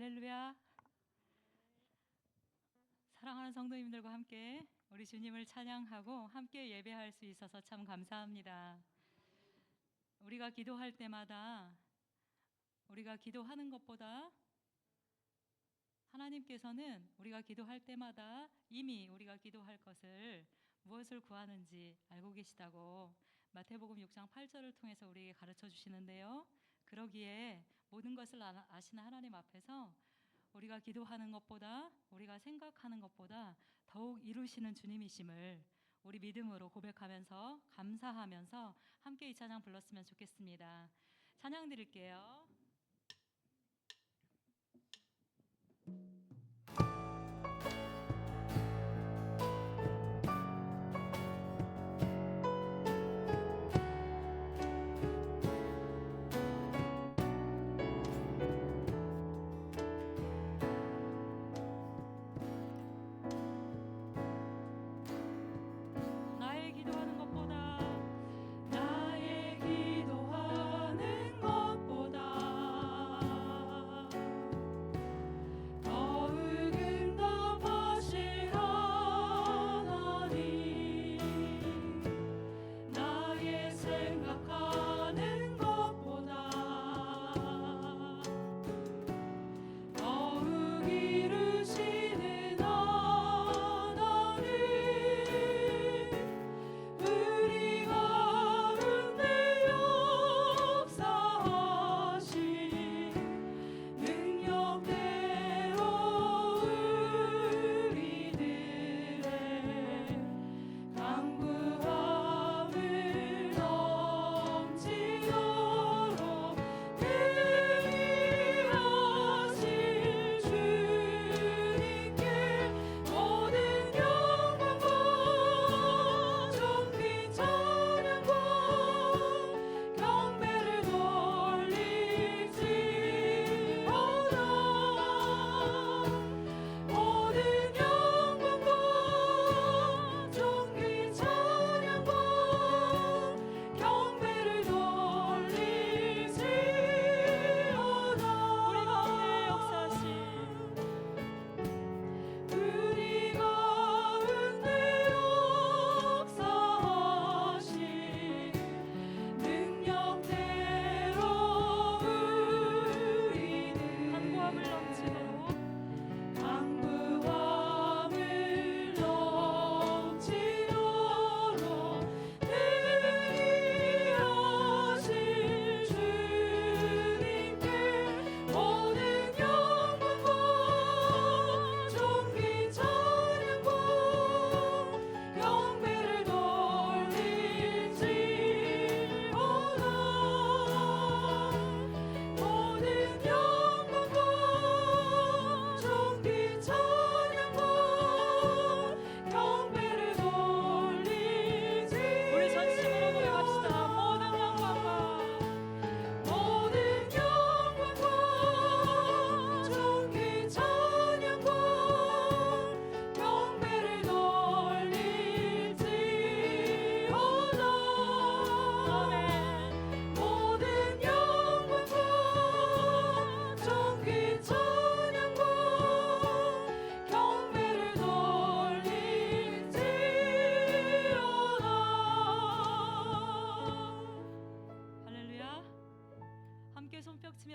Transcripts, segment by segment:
할렐루야. 사랑하는 성도님들과 함께 우리 주님을 찬양하고 함께 예배할 수 있어서 참 감사합니다. 우리가 기도할 때마다 우리가 기도하는 것보다 하나님께서는 우리가 기도할 때마다 이미 우리가 기도할 것을 무엇을 구하는지 알고 계시다고 마태복음 6장 8절을 통해서 우리에게 가르쳐 주시는데요. 그러기에 모든 것을 아시는 하나님 앞에서 우리가 기도하는 것보다 우리가 생각하는 것보다 더욱 이루시는 주님이심을 우리 믿음으로 고백하면서 감사하면서 함께 이 찬양 불렀으면 좋겠습니다. 찬양 드릴게요.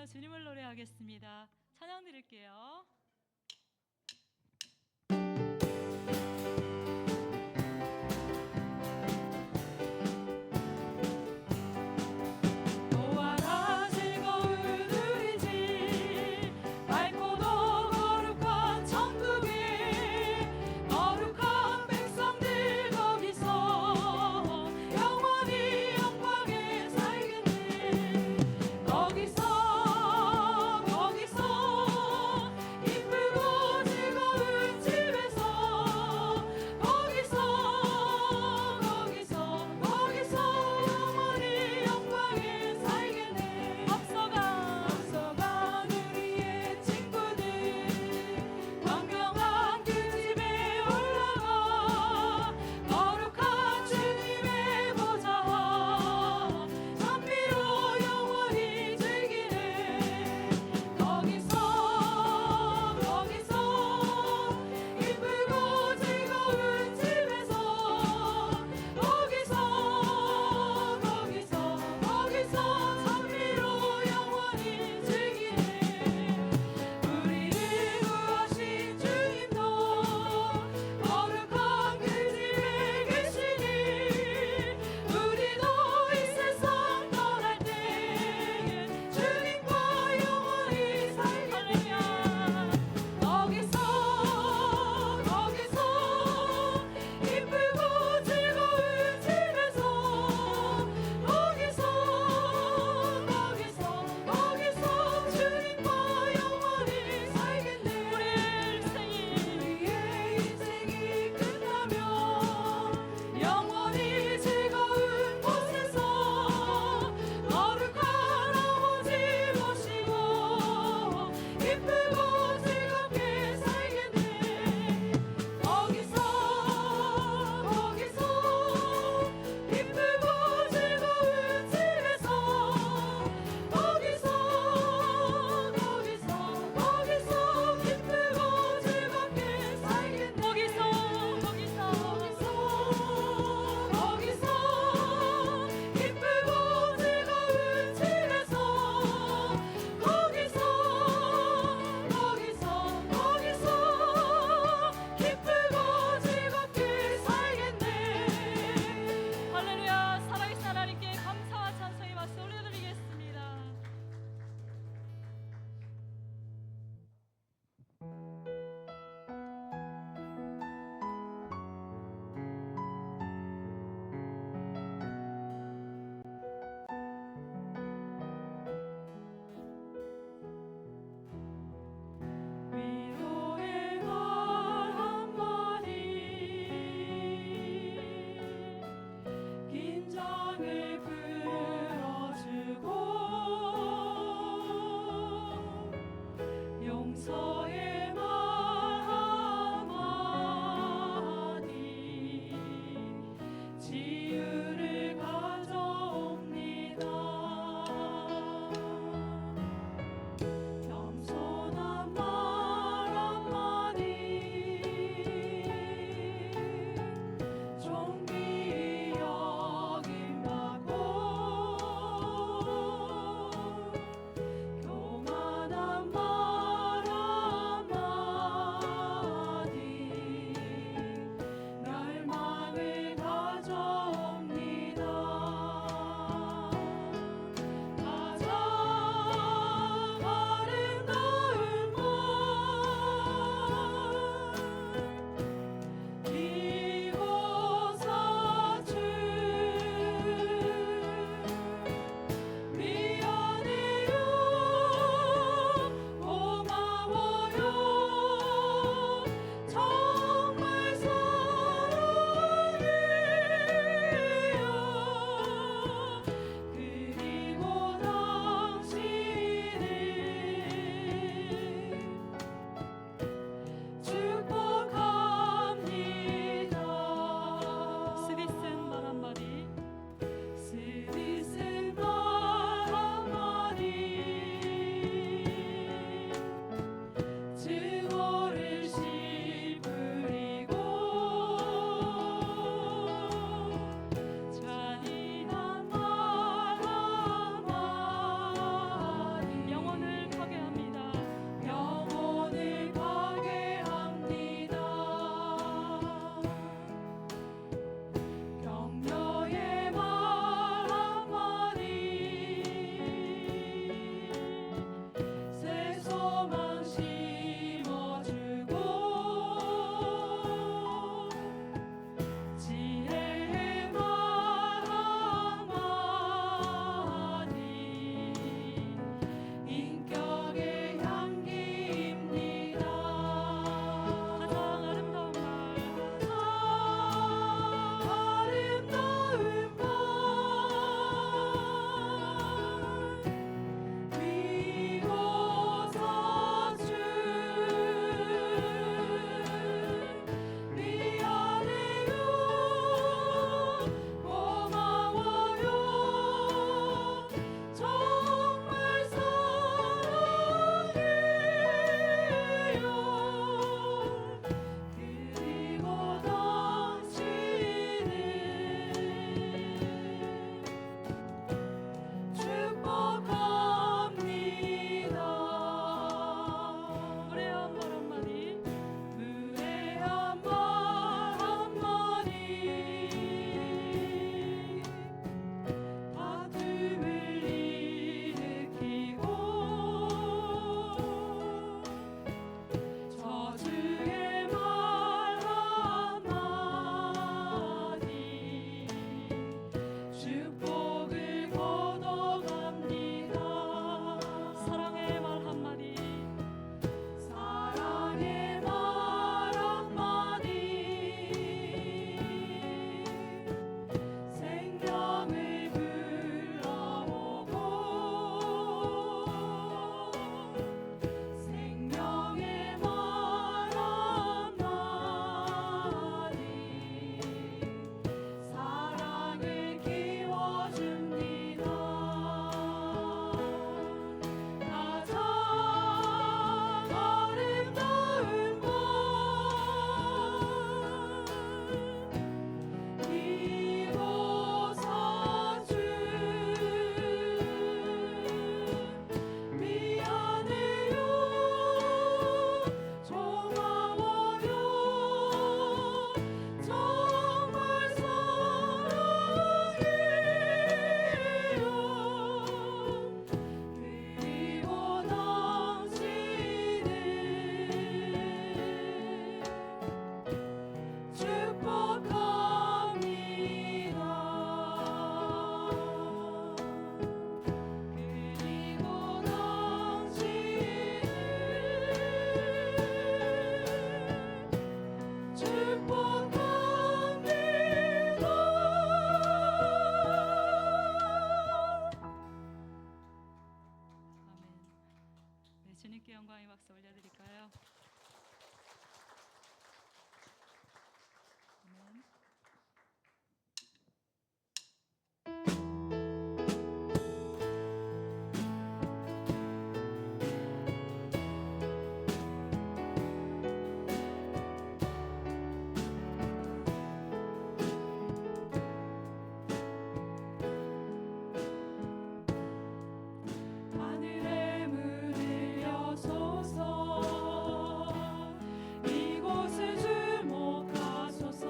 주님을 노래하겠습니다. 찬양 드릴게요. 거기서 주님께 영광의 박수 올려드릴까요? 아멘. 하늘의 문을 여소서 이곳을 주목하소서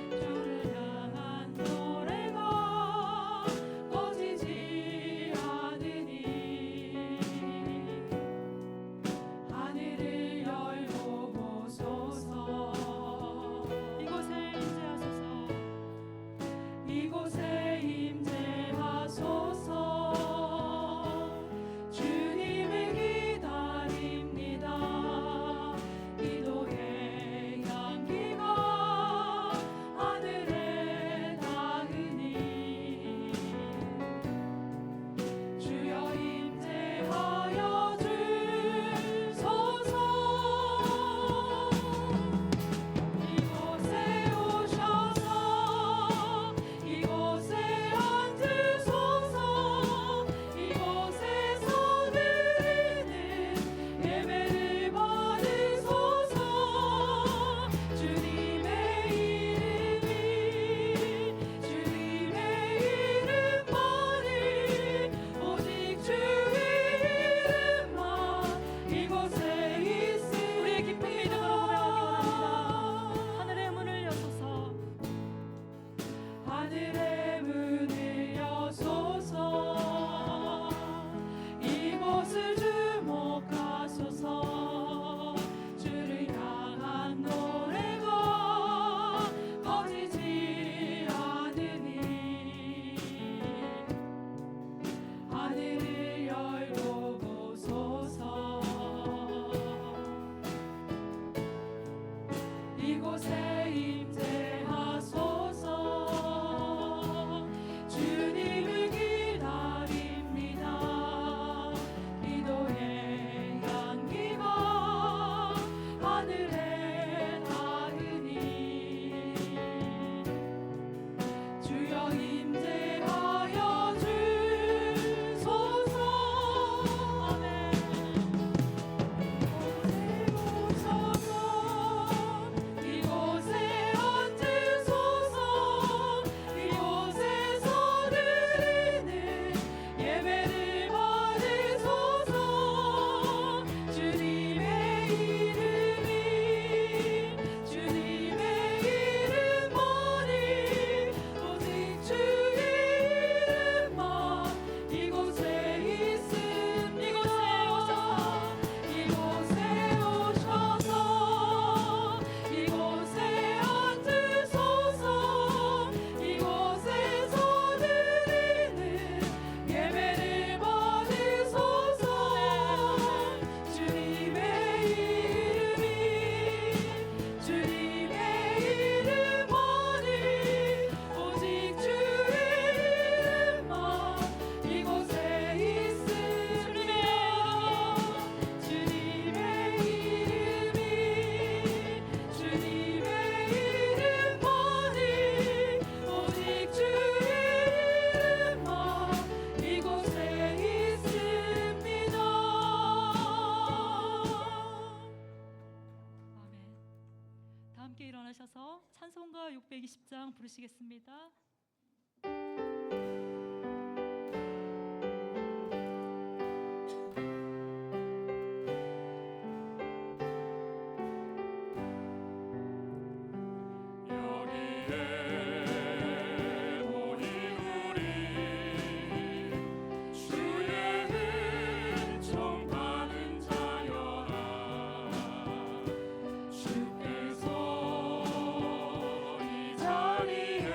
주를 향한 노래가 꺼지지 않으니 하늘을 열고 보소서 이곳에 임재하소서. 이곳에 임재하소서 주님을 기다립니다. 기도의 향기가 하늘에 닿으니 주여 임재하여 주소서 이곳에 오셔서 이곳에 앉으소서 이곳에서 드리는 예배를 받으소서 주님의 이름만이 오직 주의 이름만 이곳에 있으니 우리의 기쁜 믿음으로 고백하기 원합니다. 하늘의 문을 여소서. 하늘의 문을 여소서 이곳을 주목하소서 주를 향한 노래가 꺼지지 않으니 하늘을 열고 보소서 이곳에 임재하소서 주님을 기다립니다. 기도의 향기가 하늘에 닿으니 주여 임재하여 주소서 아멘 이곳에 앉으소서 이곳에서 드리는 예배를 받으소서 주님의 이름만이 오직 주의 이름만 이곳에 있습니다. 이곳에 오셔서 이곳에 앉으소서 이곳에서 드리는 예배를 받으소서 주님의 이름만이 오직 주의 이름만 이곳에 있습니다. 주님의 이름만이 오직 주의 이름만 이곳에 있습니다. 아멘. 다 함께 일어나셔서 찬송가 620장 부르시겠습니다. 여기에 모인 우리 주의 은총 받은 자여라 주께서 이 자리에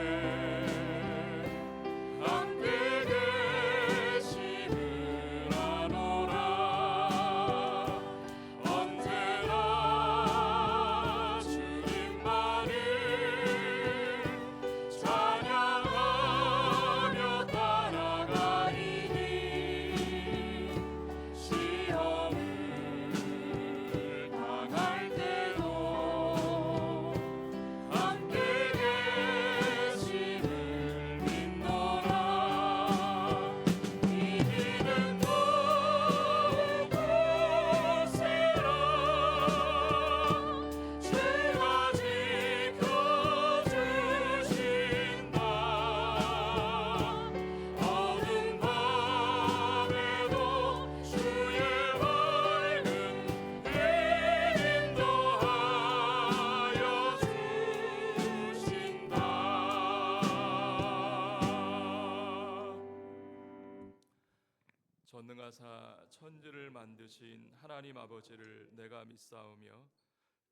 천지를 만드신 하나님 아버지를 내가 믿사오며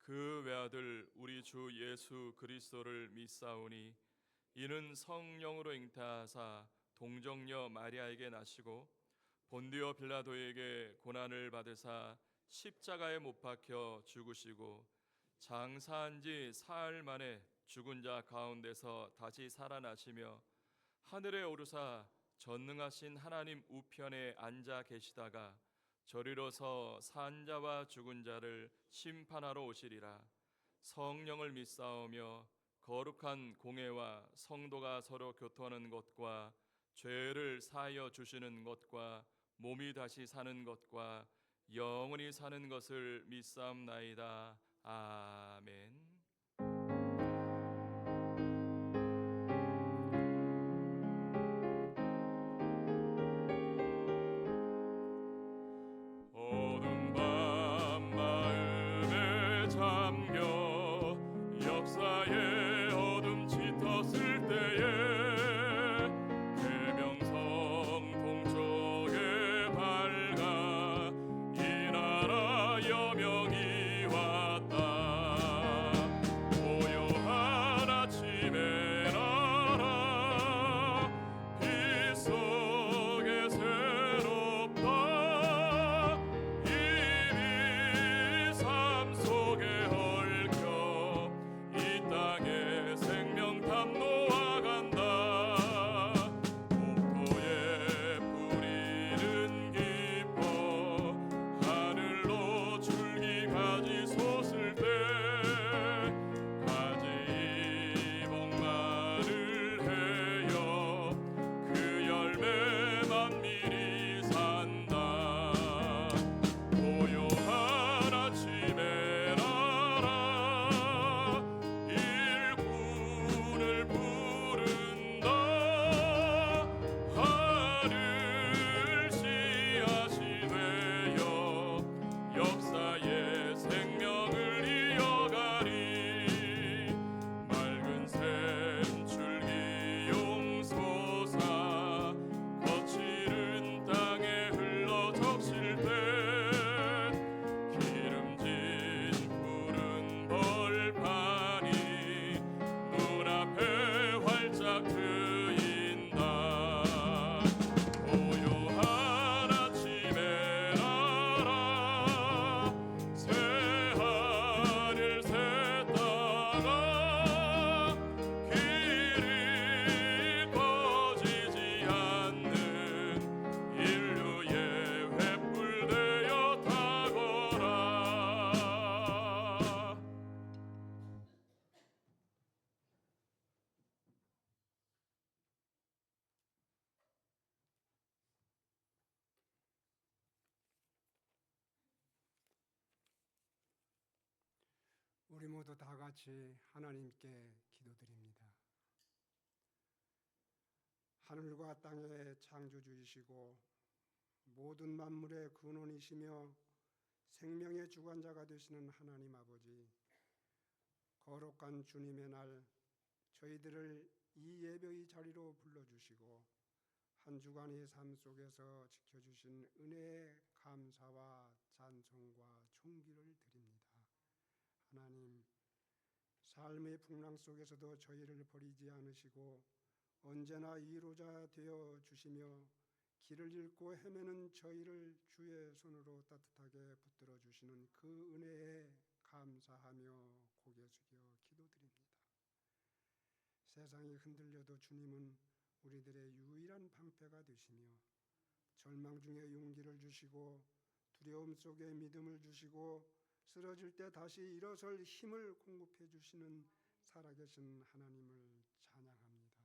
그 외아들 우리 주 예수 그리스도를 믿사오니 이는 성령으로 잉태하사 동정녀 마리아에게 나시고 본디오 빌라도에게 고난을 받으사 십자가에 못 박혀 죽으시고 장사한 지 사흘 만에 죽은 자 가운데서 다시 살아나시며 하늘에 오르사 전능하신 하나님 우편에 앉아 계시다가 저리로서 산 자와 죽은 자를 심판하러 오시리라. 성령을 믿사오며 거룩한 공회와 성도가 서로 교통하는 것과 죄를 사하여 주시는 것과 몸이 다시 사는 것과 영원히 사는 것을 믿사옵나이다. 아멘. 어두운 밤 마음에 잠겨 역사의 어둠 짙었을 때에 대명성 동쪽에 밝아 이 나라 여명이 왔다. 고요한 아침의 나라 빛 속에 새롭다. 이미 삶 속에 얽혀 이 땅에 생명탐 놓아간다. 복도에 뿌리는 기뻐 하늘로 줄기가지 솟을 때 가지 복만을 해여 그 열매만 미리 산다. 고요한 아침에 나라 일꾼을 부른다. 하늘 씨앗이 되어 역사의 생명을 이어가리. 맑은 샘 줄기 용솟아 거칠은 땅에 흘러 적실 때 기름진 푸른 벌판이 눈앞에 활짝 트인다. 고요한 아침에 나라 새하늘 새다가 길이 꺼지지 않는 인류의 횃불 되어 타거라. 우리 모두 다 같이 하나님께 기도드립니다. 하늘과 땅의 창조주이시고 모든 만물의 근원이시며 생명의 주관자가 되시는 하나님 아버지, 거룩한 주님의 날 저희들을 이 예배의 자리로 불러주시고 한 주간의 삶 속에서 지켜주신 은혜에 감사와 찬송과 존귀를 드립니다. 하나님, 삶의 풍랑 속에서도 저희를 버리지 않으시고 언제나 위로자 되어 주시며 길을 잃고 헤매는 저희를 주의 손으로 따뜻하게 붙들어 주시는 그 은혜에 감사하며 고개 숙여 기도드립니다. 세상이 흔들려도 주님은 우리들의 유일한 방패가 되시며 절망 중에 용기를 주시고 두려움 속에 믿음을 주시고 쓰러질 때 다시 일어설 힘을 공급해 주시는 살아계신 하나님을 찬양합니다.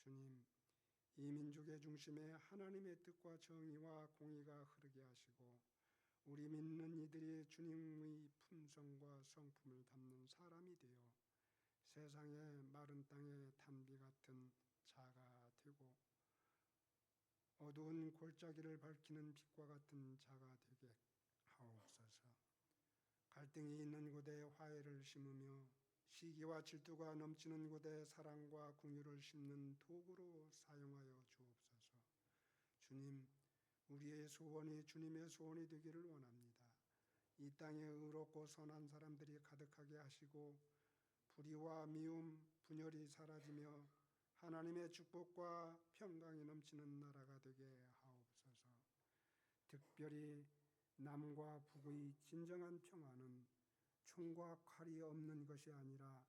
주님, 이 민족의 중심에 하나님의 뜻과 정의와 공의가 흐르게 하시고 우리 믿는 이들이 주님의 품성과 성품을 담는 사람이 되어 세상의 마른 땅에 단비 같은 자가 되고 어두운 골짜기를 밝히는 빛과 같은 자가 되게 하옵소서. 갈등이 있는 곳에 화해를 심으며 시기와 질투가 넘치는 곳에 사랑과 긍휼을 심는 도구로 사용하여 주옵소서. 주님, 우리의 소원이 주님의 소원이 되기를 원합니다. 이 땅에 의롭고 선한 사람들이 가득하게 하시고 불의와 미움, 분열이 사라지며 하나님의 축복과 평강이 넘치는 나라가 되게 하옵소서. 특별히 남과 북의 진정한 평화는 총과 칼이 없는 것이 아니라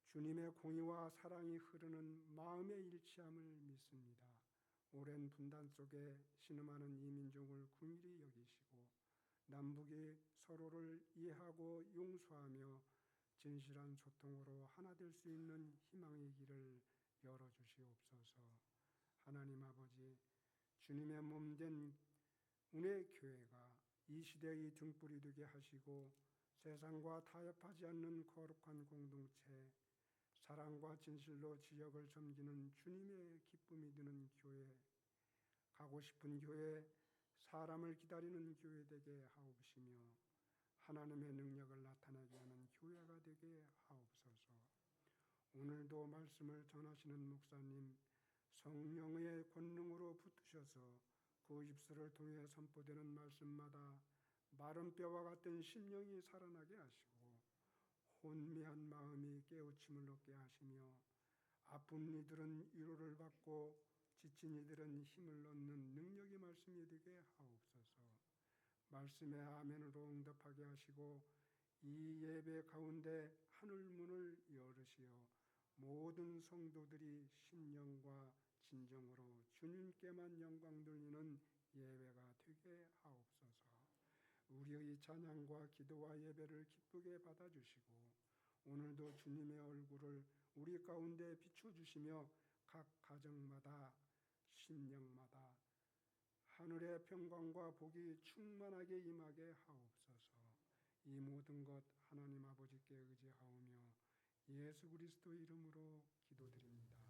주님의 공의와 사랑이 흐르는 마음의 일치함을 믿습니다. 오랜 분단 속에 신음하는 이민족을 긍휼히 여기시고 남북이 서로를 이해하고 용서하며 진실한 소통으로 하나 될 수 있는 희망의 길을 열어주시옵소서. 하나님 아버지, 주님의 몸된 은혜의 교회가 이 시대의 등불이 되게 하시고 세상과 타협하지 않는 거룩한 공동체, 사랑과 진실로 지역을 섬기는 주님의 기쁨이 드는 교회, 가고 싶은 교회, 사람을 기다리는 교회 되게 하옵시며 하나님의 능력을 나타내게 하는 교회가 되게 하옵소서. 오늘도 말씀을 전하시는 목사님, 성령의 권능으로 붙으셔서 그 입술을 통해 선포되는 말씀마다 마른 뼈와 같은 심령이 살아나게 하시고 혼미한 마음이 깨우침을 얻게 하시며 아픈 이들은 위로를 받고 지친 이들은 힘을 얻는 능력의 말씀이 되게 하옵소서. 말씀의 아멘으로 응답하게 하시고 이 예배 가운데 하늘 문을 열으시어 모든 성도들이 심령과 진정으로 주님께만 영광 돌리는 예배가 되게 하옵소서. 우리의 찬양과 기도와 예배를 기쁘게 받아주시고 오늘도 주님의 얼굴을 우리 가운데 비춰주시며 각 가정마다 심령마다 하늘의 평강과 복이 충만하게 임하게 하옵소서. 이 모든 것 하나님 아버지께 의지하오며 예수 그리스도 이름으로 기도드립니다.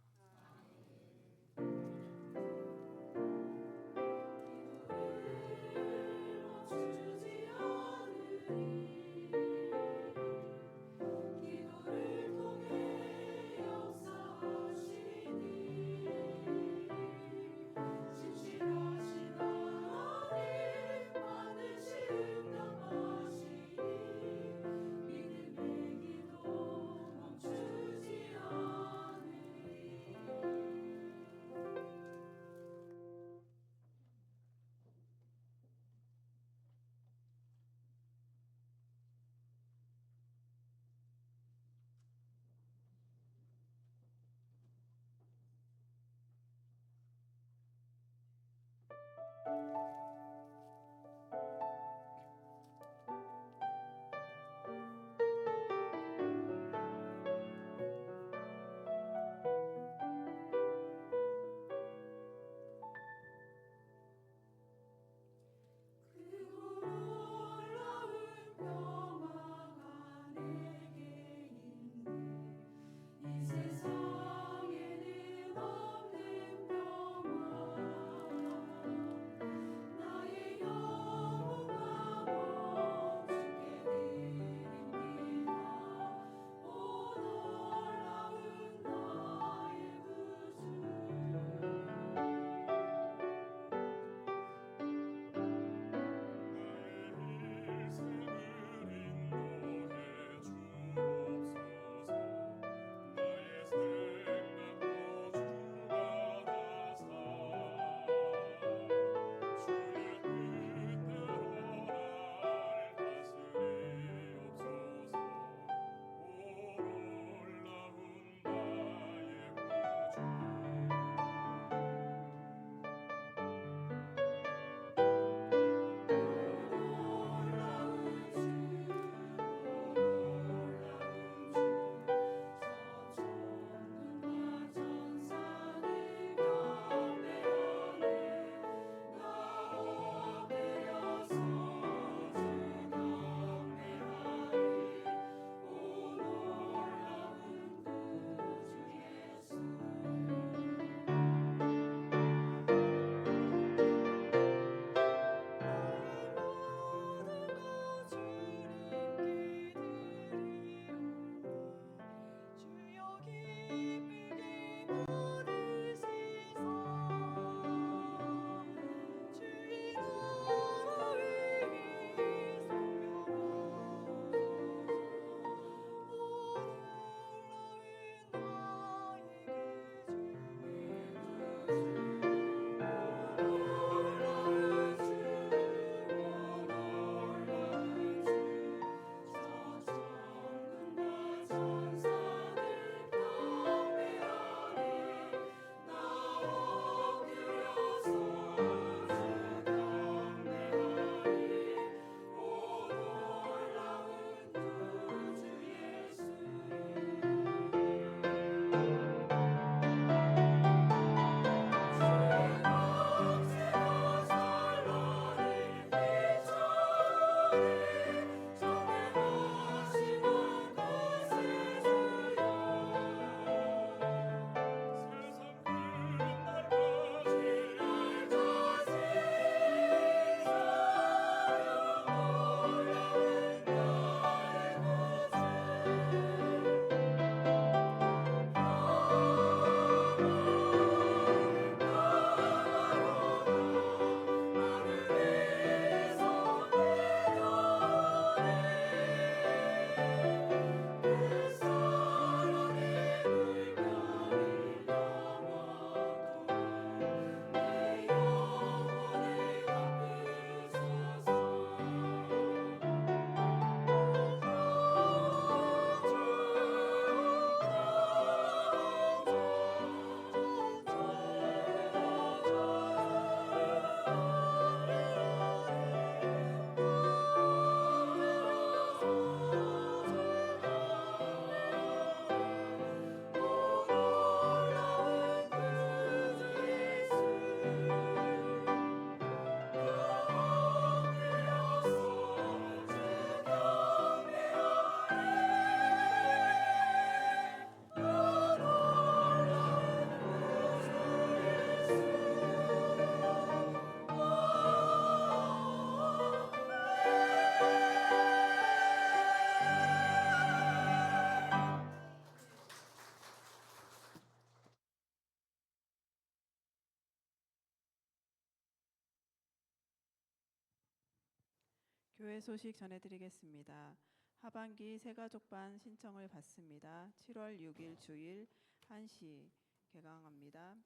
교회 소식 전해드리겠습니다. 하반기 새가족반 신청을 받습니다. 7월 6일 주일 1시 개강합니다.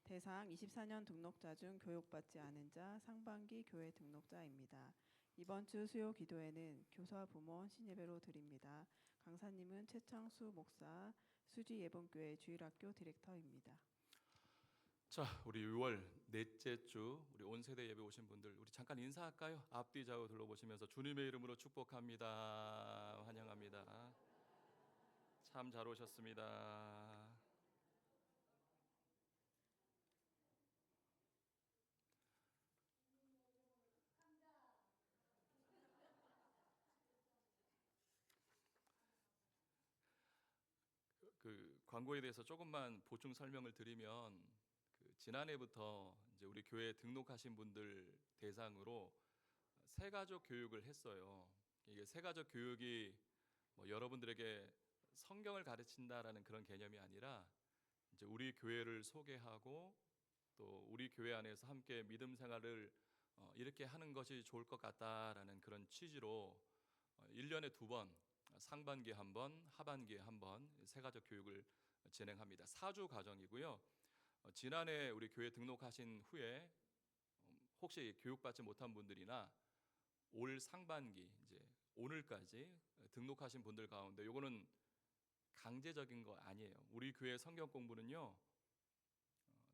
대상 24년 등록자 중 교육받지 않은 자 상반기 교회 등록자입니다. 이번 주 수요 기도회는 교사 부모 헌신 예배로 드립니다. 강사님은 최창수 목사, 수지 예본교회 주일학교 디렉터입니다. 자, 우리 6월 넷째 주 우리 온 세대 예배 오신 분들 우리 잠깐 인사할까요? 앞뒤 좌우 둘러보시면서 주님의 이름으로 축복합니다. 환영합니다. 참 잘 오셨습니다. 그 광고에 대해서 조금만 보충 설명을 드리면 지난해부터 이제 우리 교회에 등록하신 분들 대상으로 새가족 교육을 했어요. 이게 새가족 교육이 뭐 여러분들에게 성경을 가르친다라는 그런 개념이 아니라 이제 우리 교회를 소개하고 또 우리 교회 안에서 함께 믿음 생활을 이렇게 하는 것이 좋을 것 같다라는 그런 취지로 1년에 2번 상반기에 한 번, 하반기에 한 번 새가족 교육을 진행합니다. 4주 과정이고요. 지난해 우리 교회 등록하신 후에 혹시 교육받지 못한 분들이나 올 상반기 이제 오늘까지 등록하신 분들 가운데 요거는 강제적인 거 아니에요. 우리 교회 성경 공부는요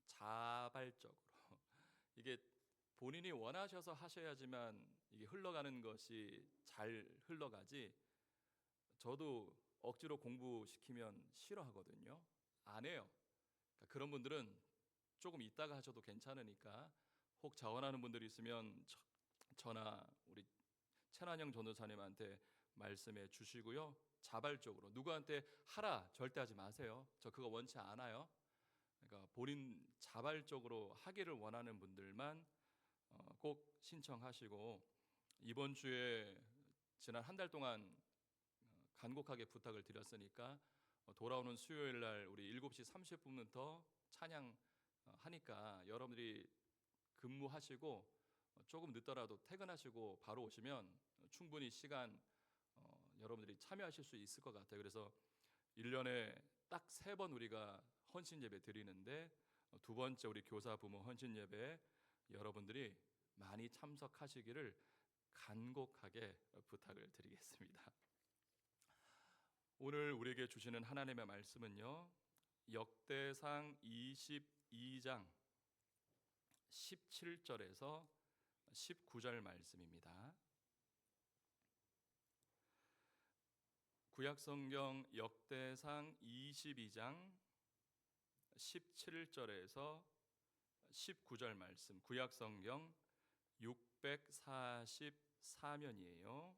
자발적으로 이게 본인이 원하셔서 하셔야지만 이게 흘러가는 것이 잘 흘러가지. 저도 억지로 공부시키면 싫어하거든요. 안 해요. 그러니까 그런 분들은 조금 이따가 하셔도 괜찮으니까 혹 자원하는 분들이 있으면 저나 우리 천한영 전도사님한테 말씀해 주시고요. 자발적으로 누구한테 하라 절대 하지 마세요. 저 그거 원치 않아요. 그러니까 본인 자발적으로 하기를 원하는 분들만 꼭 신청하시고 이번 주에 지난 한 달 동안 간곡하게 부탁을 드렸으니까 돌아오는 수요일 날 우리 7시 30분부터 찬양 하니까 여러분들이 근무하시고 조금 늦더라도 퇴근하시고 바로 오시면 충분히 시간 여러분들이 참여하실 수 있을 것 같아요. 그래서 1년에 딱 3번 우리가 헌신 예배 드리는데 두 번째 우리 교사 부모 헌신 예배 여러분들이 많이 참석하시기를 간곡하게 부탁을 드리겠습니다. 오늘 우리에게 주시는 하나님의 말씀은요 역대상 22장 17절에서 19절 말씀입니다. 구약성경 역대상 22장 17절에서 19절 말씀, 구약성경 644면이에요.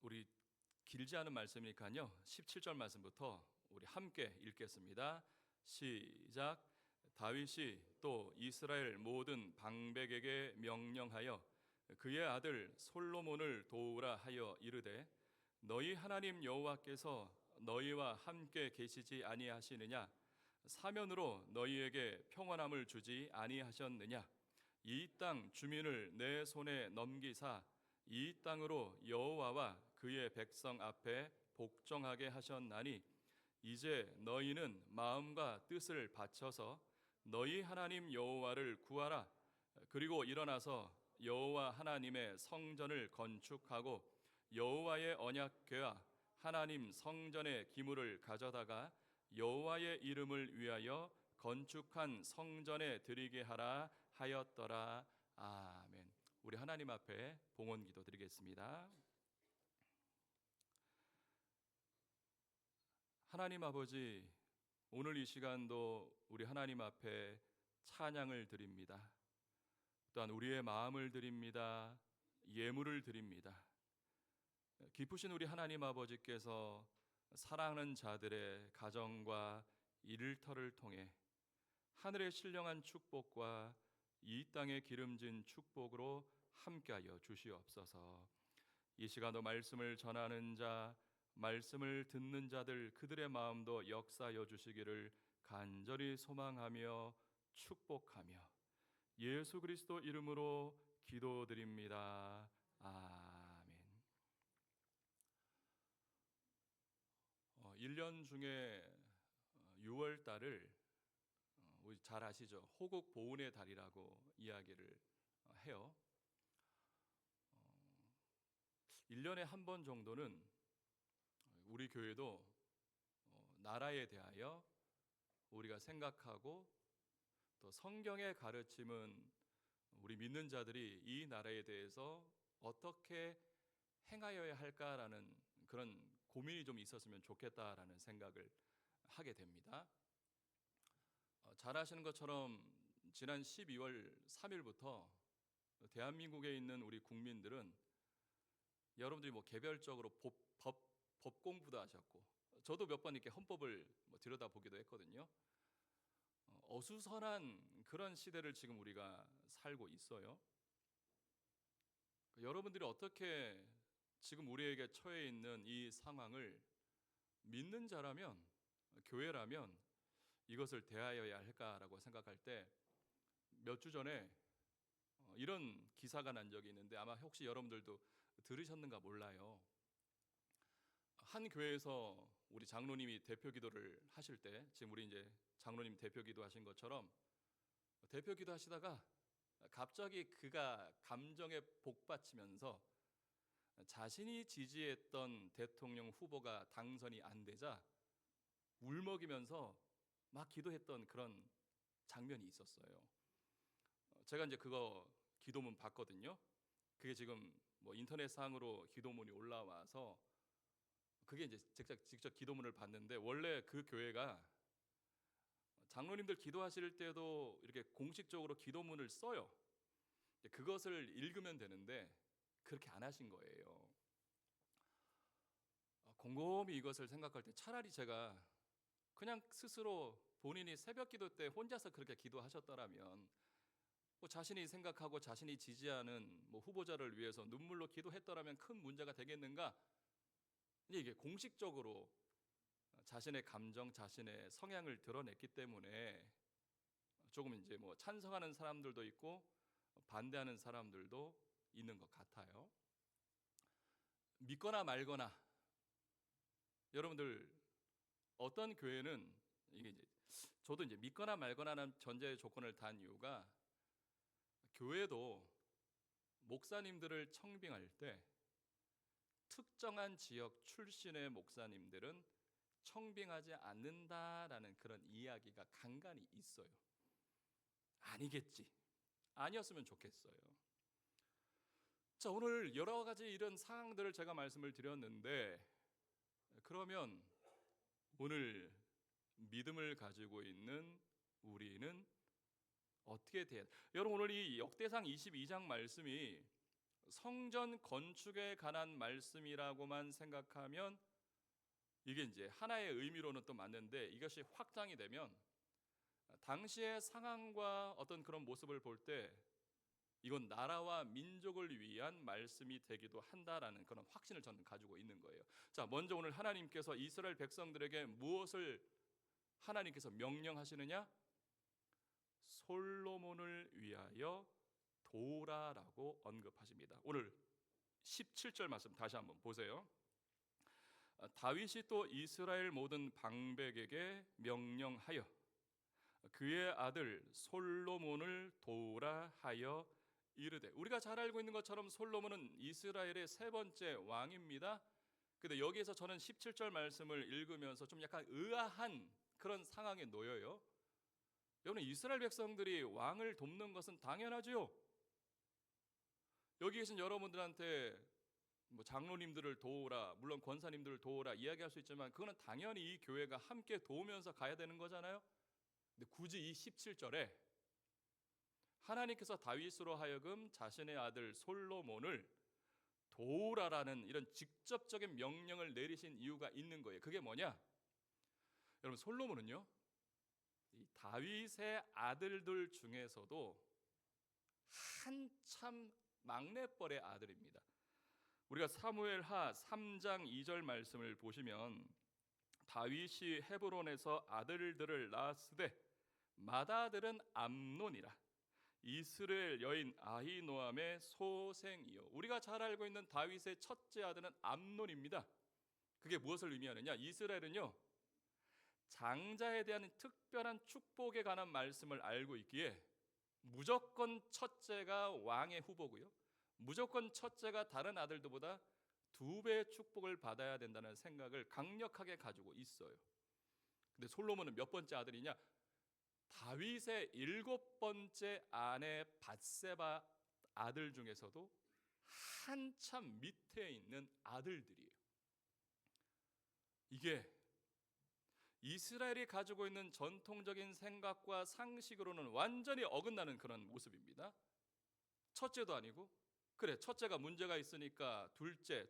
우리 길지 않은 말씀이니까요 17절 말씀부터 우리 함께 읽겠습니다. 시작. 다윗이 또 이스라엘 모든 방백에게 명령하여 그의 아들 솔로몬을 도우라 하여 이르되 너희 하나님 여호와께서 너희와 함께 계시지 아니하시느냐? 사면으로 너희에게 평안함을 주지 아니하셨느냐? 이 땅 주민을 내 손에 넘기사 이 땅으로 여호와와 그의 백성 앞에 복종하게 하셨나니 이제 너희는 마음과 뜻을 바쳐서 너희 하나님 여호와를 구하라. 그리고 일어나서 여호와 하나님의 성전을 건축하고 여호와의 언약궤와 하나님 성전의 기물을 가져다가 여호와의 이름을 위하여 건축한 성전에 드리게 하라 하였더라. 아멘. 우리 하나님 앞에 봉헌기도 드리겠습니다. 하나님 아버지, 오늘 이 시간도 우리 하나님 앞에 찬양을 드립니다. 또한 우리의 마음을 드립니다. 예물을 드립니다. 기쁘신 우리 하나님 아버지께서 사랑하는 자들의 가정과 일터를 통해 하늘의 신령한 축복과 이 땅의 기름진 축복으로 함께하여 주시옵소서. 이 시간도 말씀을 전하는 자, 말씀을 듣는 자들 그들의 마음도 역사하여 주시기를 간절히 소망하며 축복하며 예수 그리스도 이름으로 기도드립니다. 아멘. 1년 중에 6월 달을 우리 잘 아시죠? 호국 보훈의 달이라고 이야기를 해요. 1년에 한 번 정도는 우리 교회도 나라에 대하여 우리가 생각하고 또 성경의 가르침은 우리 믿는 자들이 이 나라에 대해서 어떻게 행하여야 할까라는 그런 고민이 좀 있었으면 좋겠다라는 생각을 하게 됩니다. 잘 아시는 것처럼 지난 12월 3일부터 대한민국에 있는 우리 국민들은 여러분들이 뭐 개별적으로 법 공부도 하셨고 저도 몇 번 이렇게 헌법을 들여다보기도 했거든요. 어수선한 그런 시대를 지금 우리가 살고 있어요. 여러분들이 어떻게 지금 우리에게 처해 있는 이 상황을 믿는 자라면, 교회라면 이것을 대하여야 할까라고 생각할 때 몇 주 전에 이런 기사가 난 적이 있는데 아마 혹시 여러분들도 들으셨는가 몰라요. 한 교회에서 우리 장로님이 대표 기도를 하실 때 지금 우리 이제 장로님 대표 기도하신 것처럼 대표 기도하시다가 갑자기 그가 감정에 복받치면서 자신이 지지했던 대통령 후보가 당선이 안 되자 울먹이면서 막 기도했던 그런 장면이 있었어요. 제가 이제 그거 기도문 봤거든요. 그게 지금 뭐 인터넷상으로 기도문이 올라와서 그게 이제 직접 기도문을 봤는데 원래 그 교회가 장로님들 기도하실 때도 이렇게 공식적으로 기도문을 써요. 그것을 읽으면 되는데 그렇게 안 하신 거예요. 곰곰이 이것을 생각할 때 차라리 제가 그냥 스스로 본인이 새벽 기도 때 혼자서 그렇게 기도하셨더라면 뭐 자신이 생각하고 자신이 지지하는 뭐 후보자를 위해서 눈물로 기도했더라면 큰 문제가 되겠는가? 이게 공식적으로 자신의 감정, 자신의 성향을 드러냈기 때문에 조금 이제 뭐 찬성하는 사람들도 있고 반대하는 사람들도 있는 것 같아요. 믿거나 말거나 여러분들 어떤 교회는 이게 이제 저도 이제 믿거나 말거나라는 전제 조건을 단 이유가 교회도 목사님들을 청빙할 때 특정한 지역 출신의 목사님들은 청빙하지 않는다라는 그런 이야기가 간간히 있어요. 아니겠지. 아니었으면 좋겠어요. 자, 오늘 여러 가지 이런 상황들을 제가 말씀을 드렸는데 그러면 오늘 믿음을 가지고 있는 우리는 어떻게 돼야 여러분 오늘 이 역대상 22장 말씀이 성전 건축에 관한 말씀이라고만 생각하면 이게 이제 하나의 의미로는 또 맞는데 이것이 확장이 되면 당시의 상황과 어떤 그런 모습을 볼 때 이건 나라와 민족을 위한 말씀이 되기도 한다라는 그런 확신을 저는 가지고 있는 거예요. 자, 먼저 오늘 하나님께서 이스라엘 백성들에게 무엇을 하나님께서 명령하시느냐? 솔로몬을 위하여 도라라고 언급하십니다. 오늘 17절 말씀 다시 한번 보세요. 다윗이 또 이스라엘 모든 방백에게 명령하여 그의 아들 솔로몬을 도우라 하여 이르되 우리가 잘 알고 있는 것처럼 솔로몬은 이스라엘의 세 번째 왕입니다. 근데 여기에서 저는 17절 말씀을 읽으면서 좀 약간 의아한 그런 상황에 놓여요. 여러분 이스라엘 백성들이 왕을 돕는 것은 당연하지요. 여기 계신 여러분들한테 뭐 장로님들을 도우라 물론 권사님들을 도우라 이야기할 수 있지만 그거는 당연히 이 교회가 함께 도우면서 가야 되는 거잖아요. 근데 굳이 이 17절에 하나님께서 다윗으로 하여금 자신의 아들 솔로몬을 도우라라는 이런 직접적인 명령을 내리신 이유가 있는 거예요. 그게 뭐냐? 여러분 솔로몬은요 이 다윗의 아들들 중에서도 한참 막내뻘의 아들입니다. 우리가 사무엘하 3장 2절 말씀을 보시면 다윗이 헤브론에서 아들들을 낳았으되 맏아들은 암논이라. 이스라엘 여인 아히노암의 소생이요. 우리가 잘 알고 있는 다윗의 첫째 아들은 암논입니다. 그게 무엇을 의미하느냐? 이스라엘은요, 장자에 대한 특별한 축복에 관한 말씀을 알고 있기에 무조건 첫째가 왕의 후보고요, 무조건 첫째가 다른 아들들보다 2배의 축복을 받아야 된다는 생각을 강력하게 가지고 있어요. 근데 솔로몬은 몇 번째 아들이냐? 다윗의 7번째 아내 밧세바 아들 중에서도 한참 밑에 있는 아들들이에요. 이게 이스라엘이 가지고 있는 전통적인 생각과 상식으로는 완전히 어긋나는 그런 모습입니다. 첫째도 아니고, 그래, 첫째가 문제가 있으니까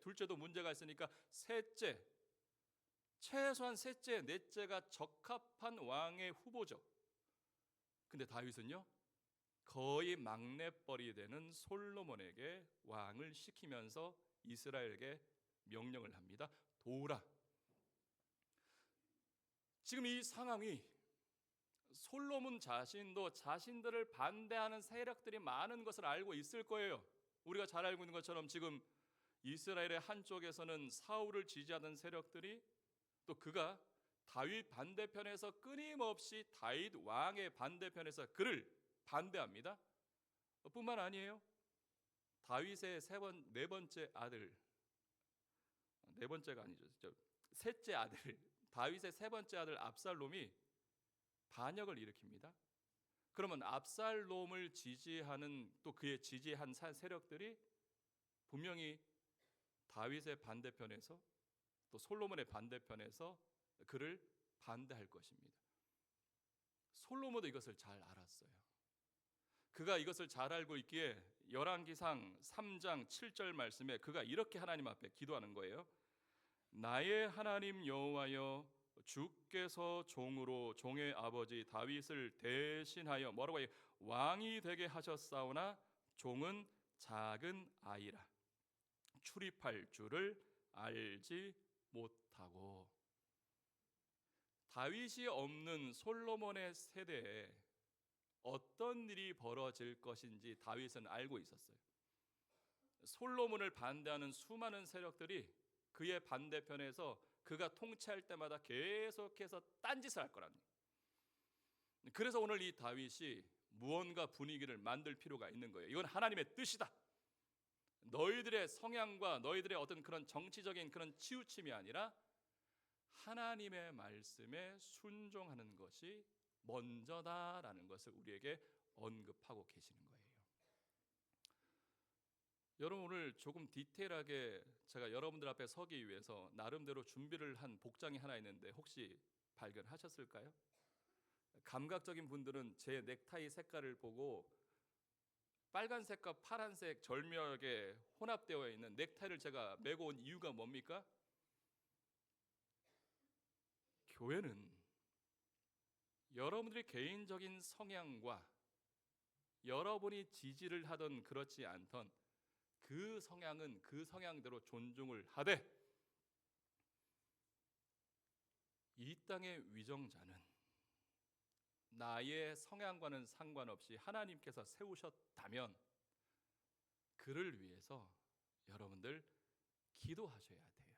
둘째도 문제가 있으니까 셋째, 최소한 셋째, 넷째가 적합한 왕의 후보죠. 근데 다윗은요, 거의 막내뻘이 되는 솔로몬에게 왕을 시키면서 이스라엘에게 명령을 합니다. 도우라. 지금 이 상황이 솔로몬 자신도 자신들을 반대하는 세력들이 많은 것을 알고 있을 거예요. 우리가 잘 알고 있는 것처럼 지금 이스라엘의 한쪽에서는 사울을 지지하던 세력들이, 또 그가 다윗 반대편에서 끊임없이 다윗 왕의 반대편에서 그를 반대합니다. 뿐만 아니에요. 다윗의 네 번째 아들, 네 번째가 아니죠, 셋째 아들, 다윗의 세 번째 아들 압살롬이 반역을 일으킵니다. 그러면 압살롬을 지지하는, 또 그의 지지한 세력들이 분명히 다윗의 반대편에서, 또 솔로몬의 반대편에서 그를 반대할 것입니다. 솔로몬도 이것을 잘 알았어요. 그가 이것을 잘 알고 있기에 열왕기상 3장 7절 말씀에 그가 이렇게 하나님 앞에 기도하는 거예요. 나의 하나님 여호와여, 주께서 종으로 종의 아버지 다윗을 대신하여 뭐라고 해요? 왕이 되게 하셨사오나 종은 작은 아이라 출입할 줄을 알지 못하고. 다윗이 없는 솔로몬의 세대에 어떤 일이 벌어질 것인지 다윗은 알고 있었어요. 솔로몬을 반대하는 수많은 세력들이 그의 반대편에서 그가 통치할 때마다 계속해서 딴짓을 할 거라는 거예요. 그래서 오늘 이 다윗이 무언가 분위기를 만들 필요가 있는 거예요. 이건 하나님의 뜻이다. 너희들의 성향과 너희들의 어떤 그런 정치적인 그런 치우침이 아니라 하나님의 말씀에 순종하는 것이 먼저다라는 것을 우리에게 언급하고 계시는 거예요. 여러분, 오늘 조금 디테일하게 제가 여러분들 앞에 서기 위해서 나름대로 준비를 한 복장이 하나 있는데 혹시 발견하셨을까요? 감각적인 분들은 제 넥타이 색깔을 보고 빨간색과 파란색 절묘하게 혼합되어 있는 넥타이를 제가 메고 온 이유가 뭡니까? 교회는 여러분들의 개인적인 성향과 여러분이 지지를 하던 그렇지 않던 그 성향은 그 성향대로 존중을 하되, 이 땅의 위정자는 나의 성향과는 상관없이 하나님께서 세우셨다면 그를 위해서 여러분들 기도하셔야 돼요.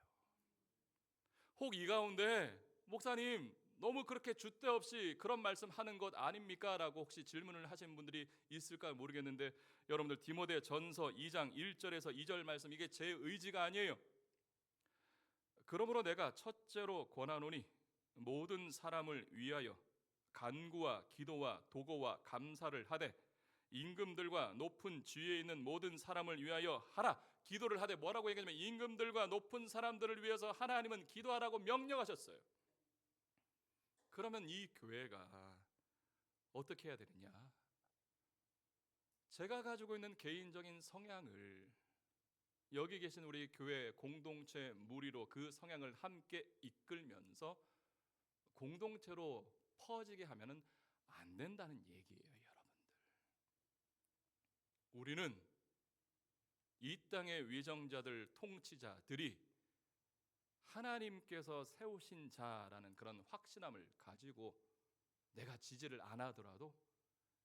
혹 이 가운데 목사님 너무 그렇게 줏대 없이 그런 말씀 하는 것 아닙니까? 라고 혹시 질문을 하신 분들이 있을까 모르겠는데, 여러분들 디모데 전서 2장 1절에서 2절 말씀, 이게 제 의지가 아니에요. 그러므로 내가 첫째로 권하노니 모든 사람을 위하여 간구와 기도와 도고와 감사를 하되 임금들과 높은 지위에 있는 모든 사람을 위하여 하라. 기도를 하되 뭐라고 얘기하냐면 임금들과 높은 사람들을 위해서 하나님은 기도하라고 명령하셨어요. 그러면 이 교회가 어떻게 해야 되느냐? 제가 가지고 있는 개인적인 성향을 여기 계신 우리 교회 공동체 무리로 그 성향을 함께 이끌면서 공동체로 퍼지게 하면은 안 된다는 얘기예요, 여러분들. 우리는 이 땅의 위정자들, 통치자들이 하나님께서 세우신 자라는 그런 확신함을 가지고 내가 지지를 안 하더라도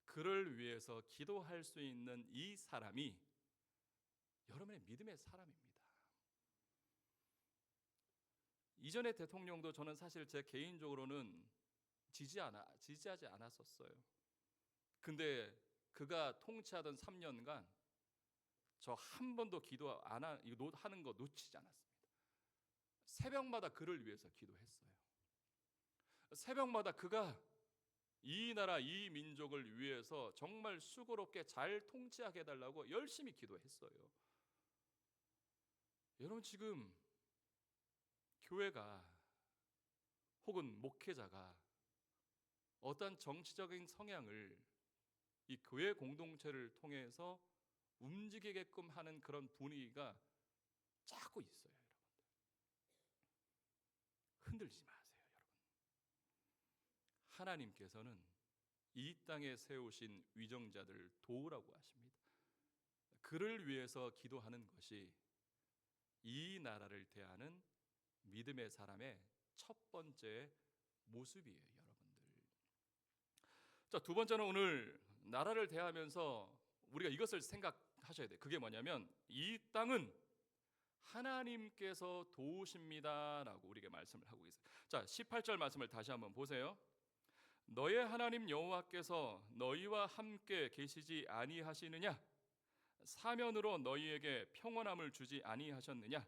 그를 위해서 기도할 수 있는 이 사람이 여러분의 믿음의 사람입니다. 이전의 대통령도 저는 사실 제 개인적으로는 지지하지 않았었어요. 근데 그가 통치하던 3년간 저 한 번도 하는 거 놓치지 않았습니다. 새벽마다 그를 위해서 기도했어요. 새벽마다 그가 이 나라 이 민족을 위해서 정말 수고롭게 잘 통치하게 해달라고 열심히 기도했어요. 여러분, 지금 교회가 혹은 목회자가 어떤 정치적인 성향을 이 교회 공동체를 통해서 움직이게끔 하는 그런 분위기가 자꾸 있어요. 여러분들, 흔들리지 마세요. 여러분, 하나님께서는 이 땅에 세우신 위정자들을 도우라고 하십니다. 그를 위해서 기도하는 것이 이 나라를 대하는 믿음의 사람의 첫 번째 모습이에요. 여러분들, 자, 두 번째는 오늘 나라를 대하면서 우리가 이것을 생각하셔야 돼요. 그게 뭐냐면 이 땅은 하나님께서 도우십니다라고 우리에게 말씀을 하고 있어요. 자, 18절 말씀을 다시 한번 보세요. 너의 하나님 여호와께서 너희와 함께 계시지 아니하시느냐? 사면으로 너희에게 평온함을 주지 아니하셨느냐?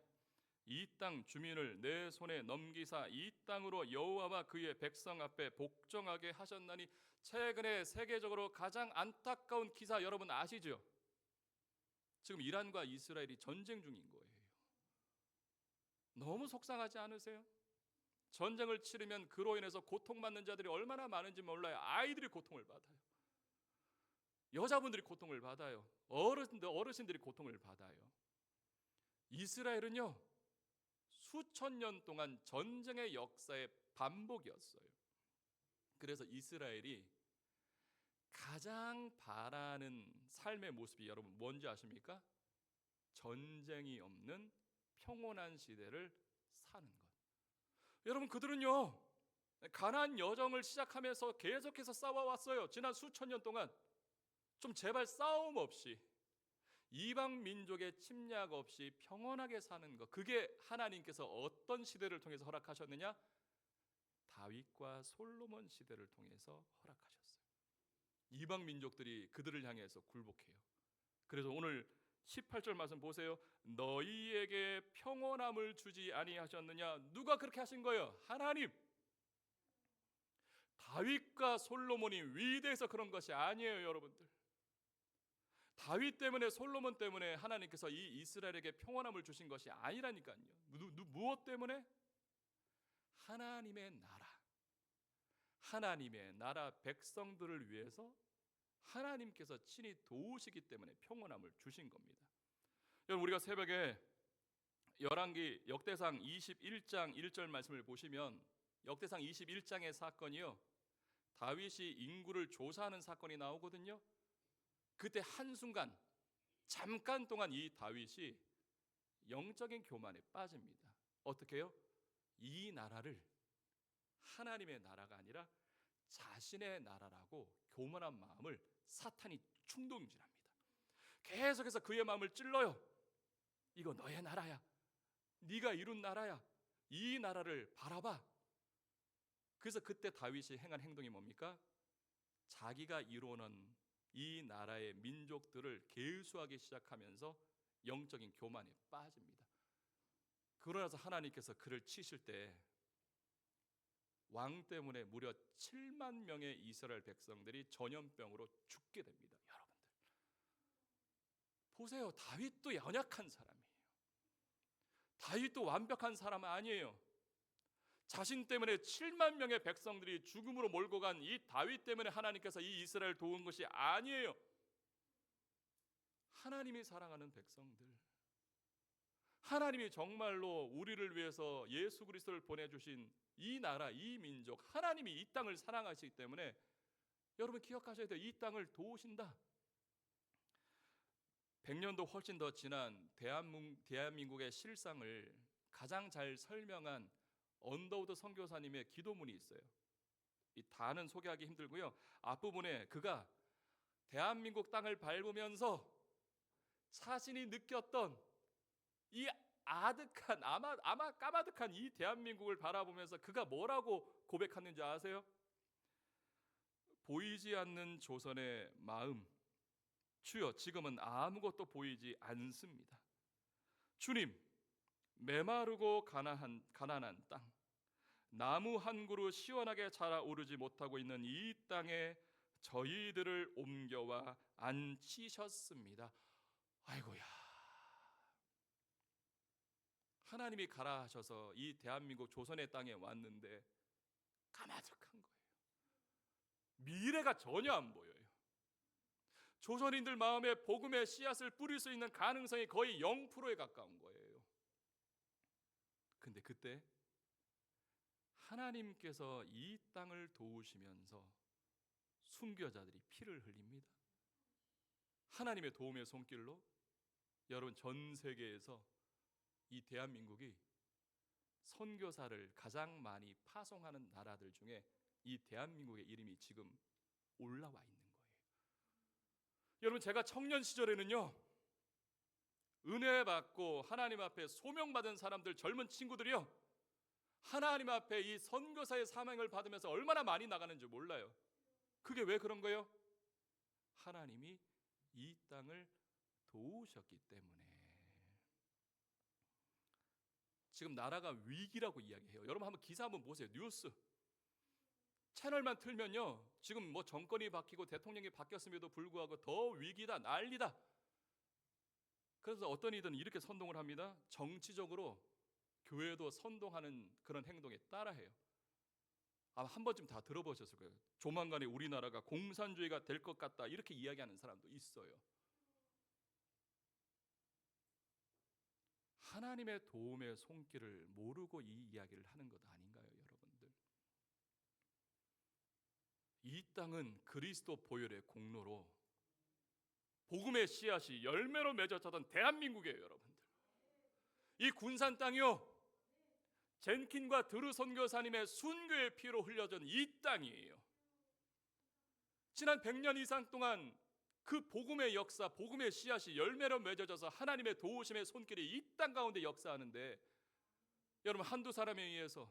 이 땅 주민을 내 손에 넘기사 이 땅으로 여호와와 그의 백성 앞에 복종하게 하셨나니. 최근에 세계적으로 가장 안타까운 기사 여러분 아시죠? 지금 이란과 이스라엘이 전쟁 중인 거예요. 너무 속상하지 않으세요? 전쟁을 치르면 그로 인해서 고통받는 자들이 얼마나 많은지 몰라요. 아이들이 고통을 받아요. 여자분들이 고통을 받아요. 어르신들이 고통을 받아요. 이스라엘은요, 수천 년 동안 전쟁의 역사의 반복이었어요. 그래서 이스라엘이 가장 바라는 삶의 모습이 여러분 뭔지 아십니까? 전쟁이 없는 평온한 시대를 사는 것. 여러분, 그들은요, 가나안 여정을 시작하면서 계속해서 싸워왔어요. 지난 수천 년 동안. 좀 제발 싸움 없이, 이방 민족의 침략 없이 평온하게 사는 것. 그게 하나님께서 어떤 시대를 통해서 허락하셨느냐? 다윗과 솔로몬 시대를 통해서 허락하셨어요. 이방 민족들이 그들을 향해서 굴복해요. 그래서 오늘 18절 말씀 보세요. 너희에게 평온함을 주지 아니하셨느냐? 누가 그렇게 하신 거예요? 하나님. 다윗과 솔로몬이 위대해서 그런 것이 아니에요. 여러분들, 다윗 때문에, 솔로몬 때문에 하나님께서 이 이스라엘에게 평온함을 주신 것이 아니라니까요. 무엇 때문에? 하나님의 나라 백성들을 위해서 하나님께서 친히 도우시기 때문에 평온함을 주신 겁니다. 여러분, 우리가 새벽에 열왕기 역대상 21장 1절 말씀을 보시면 역대상 21장의 사건이요, 다윗이 인구를 조사하는 사건이 나오거든요. 그때 한순간 잠깐 동안 이 다윗이 영적인 교만에 빠집니다. 어떻게 해요? 이 나라를 하나님의 나라가 아니라 자신의 나라라고 교만한 마음을 사탄이 충동질합니다. 계속해서 그의 마음을 찔러요. 이거 너의 나라야. 네가 이룬 나라야. 이 나라를 바라봐. 그래서 그때 다윗이 행한 행동이 뭡니까? 자기가 이루어놓은 이 나라의 민족들을 계수하기 시작하면서 영적인 교만에 빠집니다. 그러나서 하나님께서 그를 치실 때 왕 때문에 무려 7만 명의 이스라엘 백성들이 전염병으로 죽게 됩니다. 여러분들 보세요. 다윗도 연약한 사람이에요. 다윗도 완벽한 사람은 아니에요. 자신 때문에 7만 명의 백성들이 죽음으로 몰고 간 이 다윗 때문에 하나님께서 이 이스라엘을 도운 것이 아니에요. 하나님이 사랑하는 백성들, 하나님이 정말로 우리를 위해서 예수 그리스도를 보내주신 이 나라, 이 민족, 하나님이 이 땅을 사랑하시기 때문에 여러분 기억하셔야 돼요. 이 땅을 도우신다. 100년도 훨씬 더 지난 대한민국의 실상을 가장 잘 설명한 언더우드 선교사님의 기도문이 있어요. 이 다는 소개하기 힘들고요. 앞부분에 그가 대한민국 땅을 밟으면서 자신이 느꼈던 이 아득한 아마 까마득한 이 대한민국을 바라보면서 그가 뭐라고 고백했는지 아세요? 보이지 않는 조선의 마음, 주여 지금은 아무것도 보이지 않습니다. 주님, 메마르고 가난한 땅, 나무 한 그루 시원하게 자라오르지 못하고 있는 이 땅에 저희들을 옮겨와 앉히셨습니다. 아이고야, 하나님이 가라 하셔서 이 대한민국 조선의 땅에 왔는데 까마득한 거예요. 미래가 전혀 안 보여요. 조선인들 마음에 복음의 씨앗을 뿌릴 수 있는 가능성이 거의 0%에 가까운 거예요. 근데 그때 하나님께서 이 땅을 도우시면서 순교자들이 피를 흘립니다. 하나님의 도움의 손길로 여러분 전 세계에서 이 대한민국이 선교사를 가장 많이 파송하는 나라들 중에 이 대한민국의 이름이 지금 올라와 있는 거예요. 여러분 제가 청년 시절에는요, 은혜 받고 하나님 앞에 소명받은 사람들, 젊은 친구들이요, 하나님 앞에 이 선교사의 사명을 받으면서 얼마나 많이 나가는지 몰라요. 그게 왜 그런 거예요? 하나님이 이 땅을 도우셨기 때문에. 지금 나라가 위기라고 이야기해요. 여러분 한번 기사 한번 보세요. 뉴스 채널만 틀면요, 지금 뭐 정권이 바뀌고 대통령이 바뀌었음에도 불구하고 더 위기다, 난리다. 그래서 어떤 이들은 이렇게 선동을 합니다. 정치적으로 교회도 선동하는 그런 행동에 따라해요. 아마 한 번쯤 다 들어보셨을 거예요. 조만간에 우리나라가 공산주의가 될 것 같다, 이렇게 이야기하는 사람도 있어요. 하나님의 도움의 손길을 모르고 이 이야기를 하는 것 아닌가요, 여러분들? 이 땅은 그리스도 보혈의 공로로 복음의 씨앗이 열매로 맺어졌던 대한민국이에요, 여러분들. 이 군산 땅이요, 젠킨과 드루 선교사님의 순교의 피로 흘려진 이 땅이에요. 지난 100년 이상 동안 그 복음의 역사, 복음의 씨앗이 열매로 맺어져서 하나님의 도우심의 손길이 이 땅 가운데 역사하는데, 여러분 한두 사람에 의해서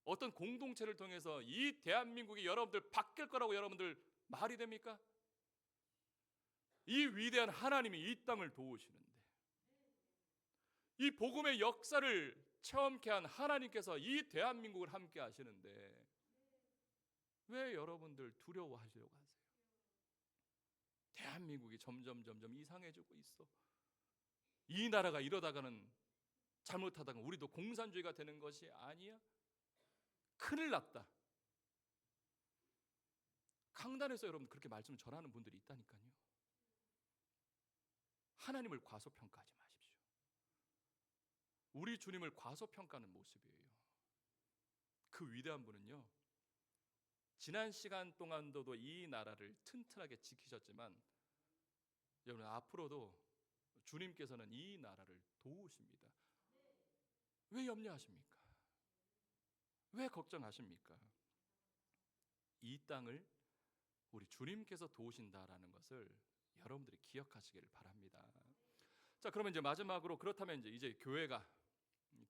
어떤 공동체를 통해서 이 대한민국이 여러분들 바뀔 거라고 여러분들 말이 됩니까? 이 위대한 하나님이 이 땅을 도우시는데, 이 복음의 역사를 체험케 한 하나님께서 이 대한민국을 함께 하시는데 왜 여러분들 두려워하시려고 하세요? 대한민국이 점점 이상해지고 있어. 이 나라가 이러다가는 잘못하다가 우리도 공산주의가 되는 것이 아니야? 큰일 났다. 강단에서 여러분 그렇게 말씀을 전하는 분들이 있다니까요. 하나님을 과소평가하지 마십시오. 우리 주님을 과소평가하는 모습이에요. 그 위대한 분은요, 지난 시간 동안도 이 나라를 튼튼하게 지키셨지만 여러분 앞으로도 주님께서는 이 나라를 도우십니다. 왜 염려하십니까? 왜 걱정하십니까? 이 땅을 우리 주님께서 도우신다라는 것을 여러분들이 기억하시기를 바랍니다. 자, 그러면 이제 마지막으로, 그렇다면 이제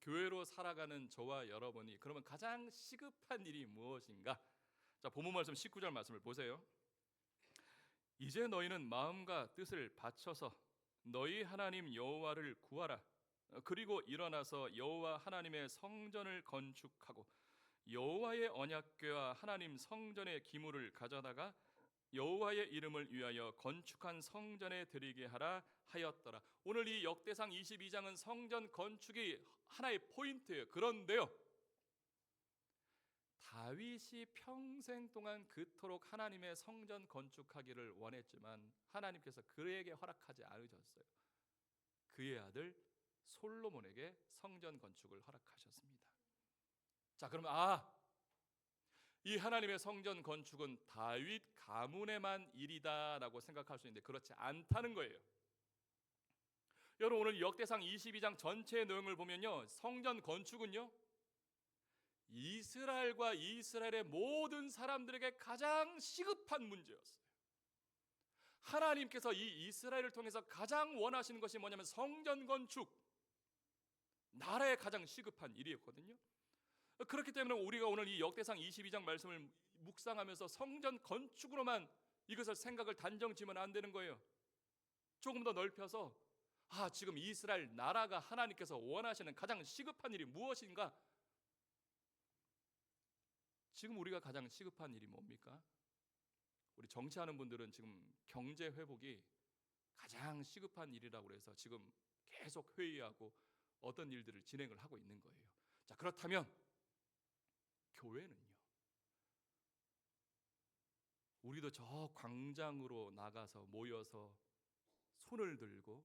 교회로 살아가는 저와 여러분이 그러면 가장 시급한 일이 무엇인가? 자, 본문 말씀 19절 말씀을 보세요. 이제 너희는 마음과 뜻을 바쳐서 너희 하나님 여호와를 구하라. 그리고 일어나서 여호와 하나님의 성전을 건축하고 여호와의 언약궤와 하나님 성전의 기물을 가져다가 여호와의 이름을 위하여 건축한 성전에 드리게 하라 하였더라. 오늘 이 역대상 22장은 성전 건축이 하나의 포인트예요. 그런데요, 다윗이 평생 동안 그토록 하나님의 성전 건축하기를 원했지만 하나님께서 그에게 허락하지 않으셨어요. 그의 아들 솔로몬에게 성전 건축을 허락하셨습니다. 자, 그러면 이 하나님의 성전 건축은 다윗 가문에만 일이다라고 생각할 수 있는데 그렇지 않다는 거예요. 여러분 오늘 역대상 22장 전체의 내용을 보면요, 성전 건축은요 이스라엘과 이스라엘의 모든 사람들에게 가장 시급한 문제였어요. 하나님께서 이 이스라엘을 통해서 가장 원하시는 것이 뭐냐면 성전 건축, 나라의 가장 시급한 일이었거든요. 그렇기 때문에 우리가 오늘 이 역대상 22장 말씀을 묵상하면서 성전 건축으로만 이것을 생각을 단정 지으면 안 되는 거예요. 조금 더 넓혀서 지금 이스라엘 나라가 하나님께서 원하시는 가장 시급한 일이 무엇인가? 지금 우리가 가장 시급한 일이 뭡니까? 우리 정치하는 분들은 지금 경제 회복이 가장 시급한 일이라고 해서 지금 계속 회의하고 어떤 일들을 진행을 하고 있는 거예요. 자, 그렇다면 교회는요? 우리도 저 광장으로 나가서 모여서 손을 들고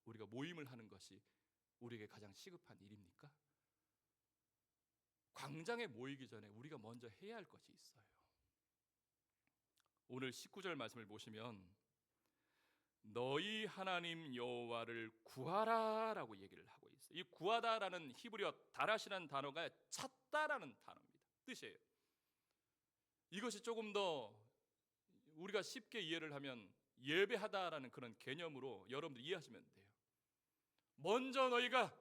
우리가 모임을 하는 것이 우리에게 가장 시급한 일입니까? 광장에 모이기 전에 우리가 먼저 해야 할 것이 있어요. 오늘 19절 말씀을 보시면 너희 하나님 여호와를 구하라라고 얘기를 하고 있어요. 이 구하다라는 히브리어 다라시라는 단어가 찾다라는 단어입니다. 뜻이에요. 이것이 조금 더 우리가 쉽게 이해를 하면 예배하다라는 그런 개념으로 여러분들 이해하시면 돼요. 먼저 너희가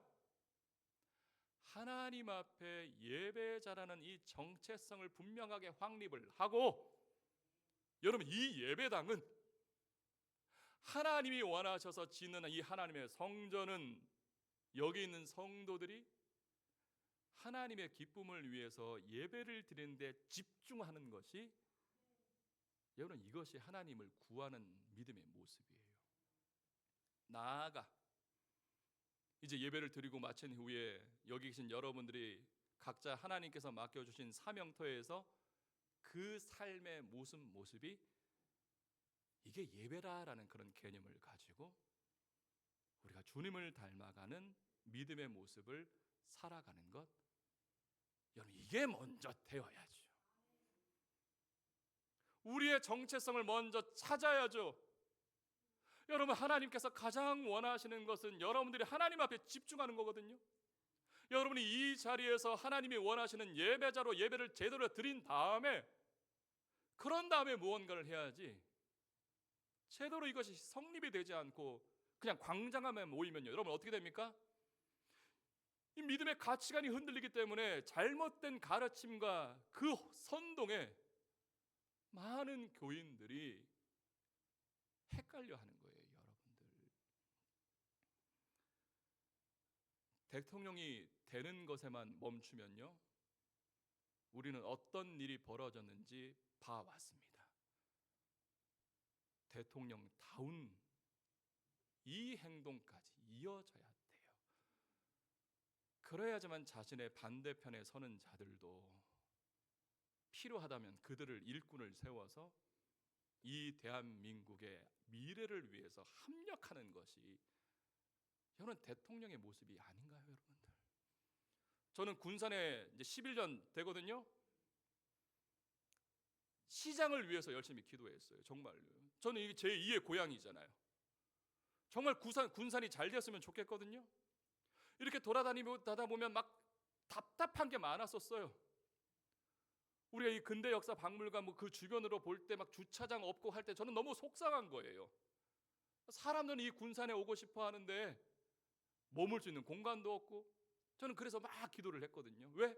하나님 앞에 예배자라는 이 정체성을 분명하게 확립을 하고, 여러분 이 예배당은 하나님이 원하셔서 짓는 이 하나님의 성전은 여기 있는 성도들이 하나님의 기쁨을 위해서 예배를 드리는 데 집중하는 것이, 여러분 이것이 하나님을 구하는 믿음의 모습이에요. 나아가 이제 예배를 드리고 마친 후에 여기 계신 여러분들이 각자 하나님께서 맡겨주신 사명터에서 그 삶의 모습이 이게 예배라라는 그런 개념을 가지고 우리가 주님을 닮아가는 믿음의 모습을 살아가는 것, 여러분 이게 먼저 되어야죠. 우리의 정체성을 먼저 찾아야죠. 여러분 하나님께서 가장 원하시는 것은 여러분들이 하나님 앞에 집중하는 거거든요. 여러분이 이 자리에서 하나님이 원하시는 예배자로 예배를 제대로 드린 다음에, 그런 다음에 무언가를 해야지, 제대로 이것이 성립이 되지 않고 그냥 광장함에 모이면요, 여러분 어떻게 됩니까? 이 믿음의 가치관이 흔들리기 때문에 잘못된 가르침과 그 선동에 많은 교인들이 헷갈려 하는 거예요. 여러분들 대통령이 되는 것에만 멈추면요, 우리는 어떤 일이 벌어졌는지 봐왔습니다. 대통령다운 이 행동까지 이어져야 돼요. 그래야지만 자신의 반대편에 서는 자들도 필요하다면 그들을 일꾼을 세워서 이 대한민국의 미래를 위해서 합력하는 것이 여러분 대통령의 모습이 아닌가요, 여러분들? 저는 군산에 이제 11년 되거든요. 시장을 위해서 열심히 기도했어요. 정말요. 저는 이게 제 2의 고향이잖아요. 정말 군산이 잘 됐으면 좋겠거든요. 이렇게 돌아다니다 보면 막 답답한 게 많았었어요. 우리가 이 근대 역사 박물관 그 주변으로 볼 때 막 주차장 없고 할 때 저는 너무 속상한 거예요. 사람들은 이 군산에 오고 싶어 하는데 머물 수 있는 공간도 없고, 저는 그래서 막 기도를 했거든요. 왜?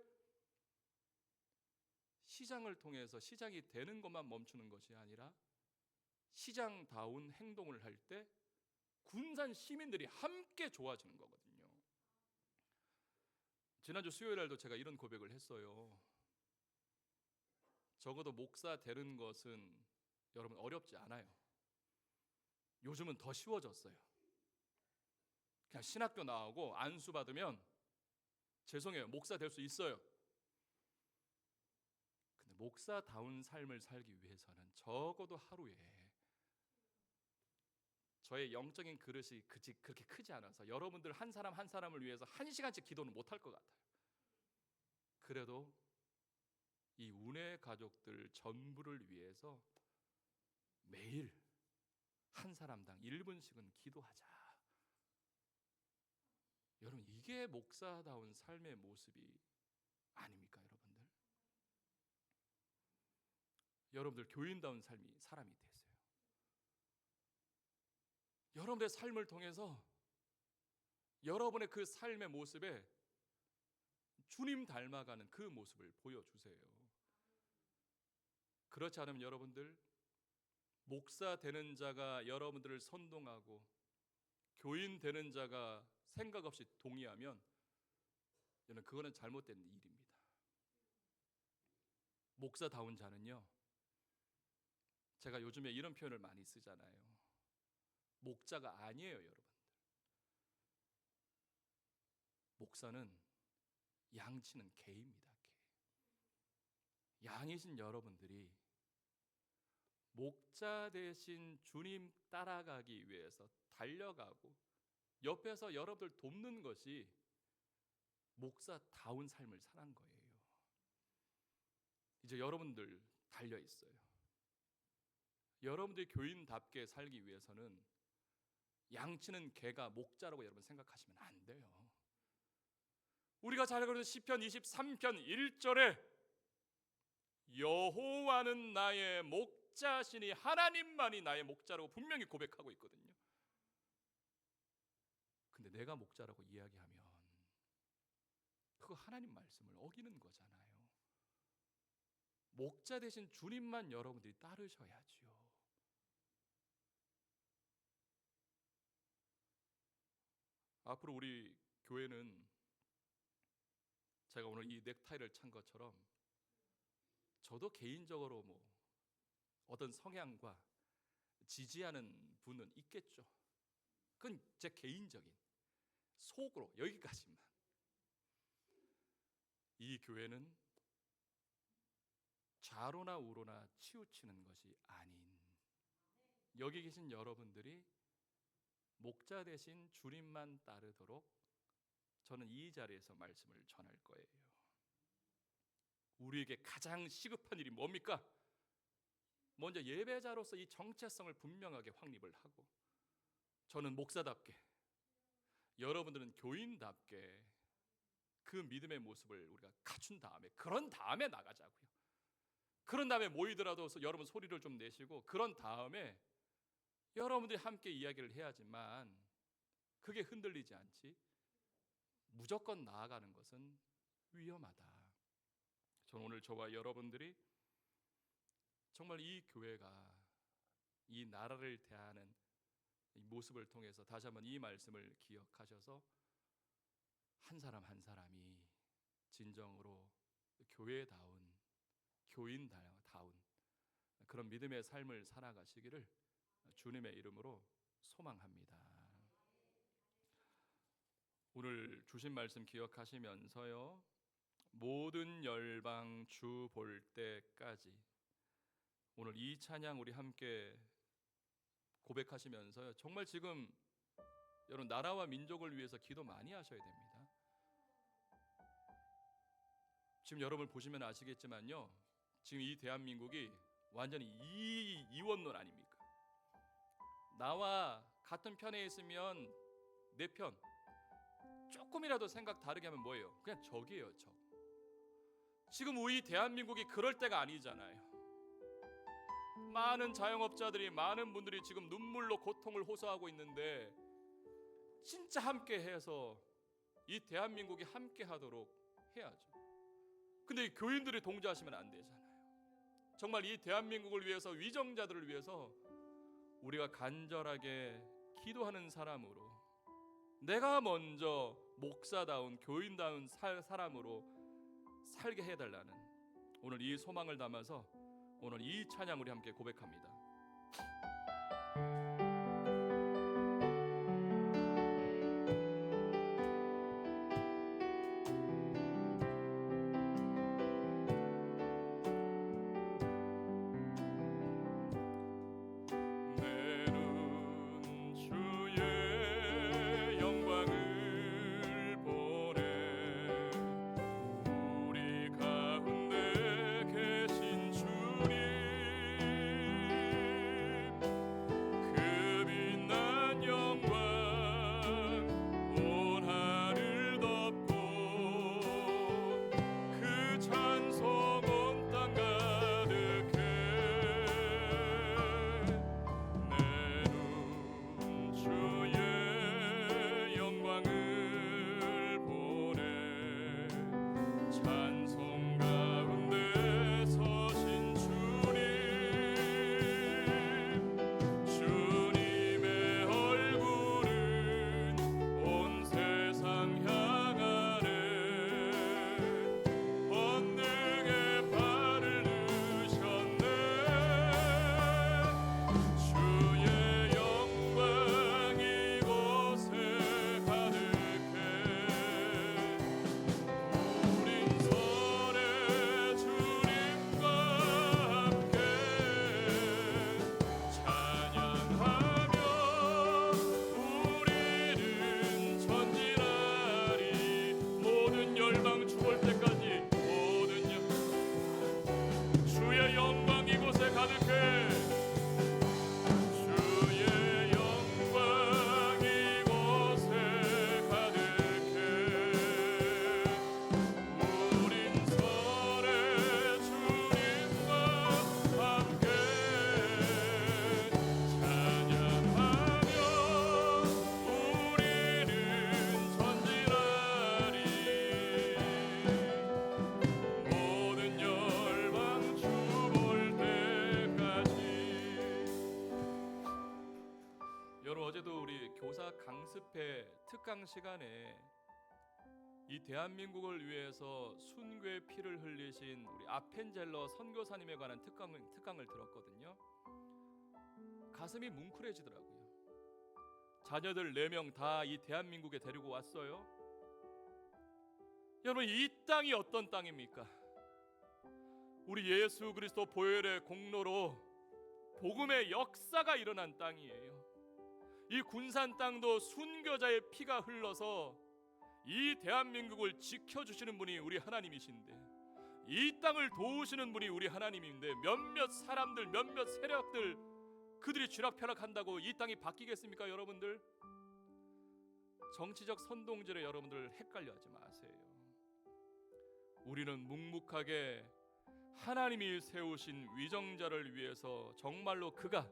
시장을 통해서 시장이 되는 것만 멈추는 것이 아니라 시장다운 행동을 할 때 군산 시민들이 함께 좋아지는 거거든요. 지난주 수요일 날도 제가 이런 고백을 했어요. 적어도 목사 되는 것은 여러분 어렵지 않아요. 요즘은 더 쉬워졌어요. 그냥 신학교 나오고 안수 받으면 죄송해요, 목사 될 수 있어요. 근데 목사다운 삶을 살기 위해서는 적어도 하루에 저의 영적인 그릇이 그렇게 크지 않아서 여러분들 한 사람 한 사람을 위해서 1시간씩 기도는 못할 것 같아요. 그래도 이 운의 가족들 전부를 위해서 매일 한 사람당 1분씩은 기도하자. 여러분, 이게 목사다운 삶의 모습이 아닙니까, 여러분들? 여러분들 교인다운 사람이 되세요. 여러분의 삶을 통해서 여러분의 그 삶의 모습에 주님 닮아가는 그 모습을 보여주세요. 그렇지 않으면 여러분들, 목사 되는 자가 여러분들을 선동하고 교인 되는 자가 생각 없이 동의하면 저는 그거는 잘못된 일입니다. 목사다운 자는요, 제가 요즘에 이런 표현을 많이 쓰잖아요. 목자가 아니에요, 여러분. 목사는 양치는 개입니다. 개. 양이신 여러분들이 목자 대신 주님 따라가기 위해서 달려가고 옆에서 여러분들 돕는 것이 목사다운 삶을 사는 거예요. 이제 여러분들 달려 있어요. 여러분들이 교인답게 살기 위해서는 양치는 개가 목자라고 여러분 생각하시면 안 돼요. 우리가 잘 알고 있는 시편 23편 1절에 여호와는 나의 목자시니 하나님만이 나의 목자라고 분명히 고백하고 있거든요. 근데 내가 목자라고 이야기하면 그거 하나님 말씀을 어기는 거잖아요. 목자 대신 주님만 여러분들이 따르셔야지요. 앞으로 우리 교회는 제가 오늘 이 넥타이를 찬 것처럼 저도 개인적으로 어떤 성향과 지지하는 분은 있겠죠. 그건 제 개인적인 속으로 여기까지만. 이 교회는 좌로나 우로나 치우치는 것이 아닌 여기 계신 여러분들이 목자 대신 주님만 따르도록 저는 이 자리에서 말씀을 전할 거예요. 우리에게 가장 시급한 일이 뭡니까? 먼저 예배자로서 이 정체성을 분명하게 확립을 하고, 저는 목사답게, 여러분들은 교인답게 그 믿음의 모습을 우리가 갖춘 다음에, 그런 다음에 나가자고요. 그런 다음에 모이더라도 여러분 소리를 좀 내시고, 그런 다음에 여러분들이 함께 이야기를 해야지만 그게 흔들리지 않지 무조건 나아가는 것은 위험하다. 저는 오늘 저와 여러분들이 정말 이 교회가 이 나라를 대하는 이 모습을 통해서 다시 한번 이 말씀을 기억하셔서 한 사람 한 사람이 진정으로 교회다운, 교인다운 그런 믿음의 삶을 살아가시기를 주님의 이름으로 소망합니다. 오늘 주신 말씀 기억하시면서요, 모든 열방 주 볼 때까지, 오늘 이 찬양 우리 함께 고백하시면서요, 정말 지금 여러분 나라와 민족을 위해서 기도 많이 하셔야 됩니다. 지금 여러분 보시면 아시겠지만요, 지금 이 대한민국이 완전히 이원론 아닙니까? 나와 같은 편에 있으면 내 편, 조금이라도 생각 다르게 하면 뭐예요? 그냥 적이에요, 적. 지금 우리 대한민국이 그럴 때가 아니잖아요. 많은 자영업자들이, 많은 분들이 지금 눈물로 고통을 호소하고 있는데 진짜 함께해서 이 대한민국이 함께하도록 해야죠. 근데 이 교인들이 동조하시면 안 되잖아요. 정말 이 대한민국을 위해서, 위정자들을 위해서 우리가 간절하게 기도하는 사람으로, 내가 먼저 목사다운, 교인다운 사람으로 살게 해달라는 오늘 이 소망을 담아서 오늘 이 찬양 우리 함께 고백합니다. 그 여러분, 어제도 우리 교사 강습회 특강 시간에 이 대한민국을 위해서 순교의 피를 흘리신 우리 아펜젤러 선교사님에 관한 특강을 들었거든요. 가슴이 뭉클해지더라고요. 자녀들 4명 다 이 대한민국에 데리고 왔어요. 여러분, 이 땅이 어떤 땅입니까? 우리 예수 그리스도 보혈의 공로로 복음의 역사가 일어난 땅이에요. 이 군산 땅도 순교자의 피가 흘러서 이 대한민국을 지켜주시는 분이 우리 하나님이신데, 이 땅을 도우시는 분이 우리 하나님인데, 몇몇 사람들, 몇몇 세력들, 그들이 쥐락펴락한다고 이 땅이 바뀌겠습니까? 여러분들, 정치적 선동질에 여러분들 헷갈려하지 마세요. 우리는 묵묵하게 하나님이 세우신 위정자를 위해서 정말로 그가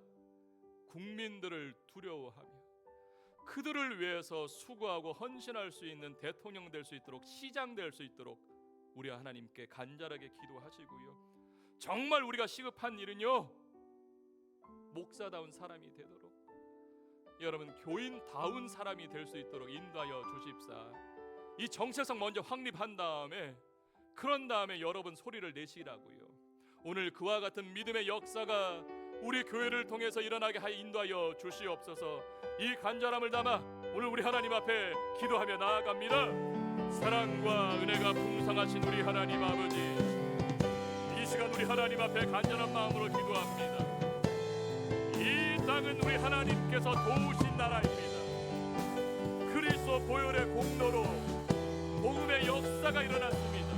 국민들을 두려워하며 그들을 위해서 수고하고 헌신할 수 있는 대통령 될 수 있도록, 시장 될 수 있도록 우리 하나님께 간절하게 기도하시고요. 정말 우리가 시급한 일은요, 목사다운 사람이 되도록, 여러분 교인다운 사람이 될 수 있도록 인도하여 주십사. 이 정체성 먼저 확립한 다음에, 그런 다음에 여러분 소리를 내시라고요. 오늘 그와 같은 믿음의 역사가 우리 교회를 통해서 일어나게 하여 인도하여 주시옵소서. 이 간절함을 담아 오늘 우리 하나님 앞에 기도하며 나아갑니다. 사랑과 은혜가 풍성하신 우리 하나님 아버지, 이 시간 우리 하나님 앞에 간절한 마음으로 기도합니다. 이 땅은 우리 하나님께서 도우신 나라입니다. 그리스도 보혈의 공로로 복음의 역사가 일어났습니다.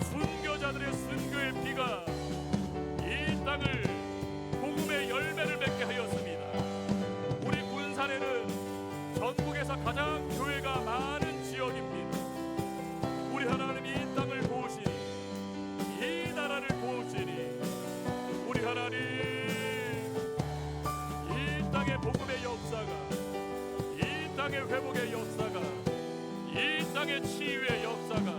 순교자들의 순교의 피가 이 땅을 복음의 열매를 맺게 하였습니다. 우리 군산에는 전국에서 가장 교회가 많은 지역입니다. 우리 하나님이 이 땅을 도우시니, 이 나라를 도우시니, 우리 하나님 이 땅의 복음의 역사가, 이 땅의 회복의 역사가, 이 땅의 치유의 역사가,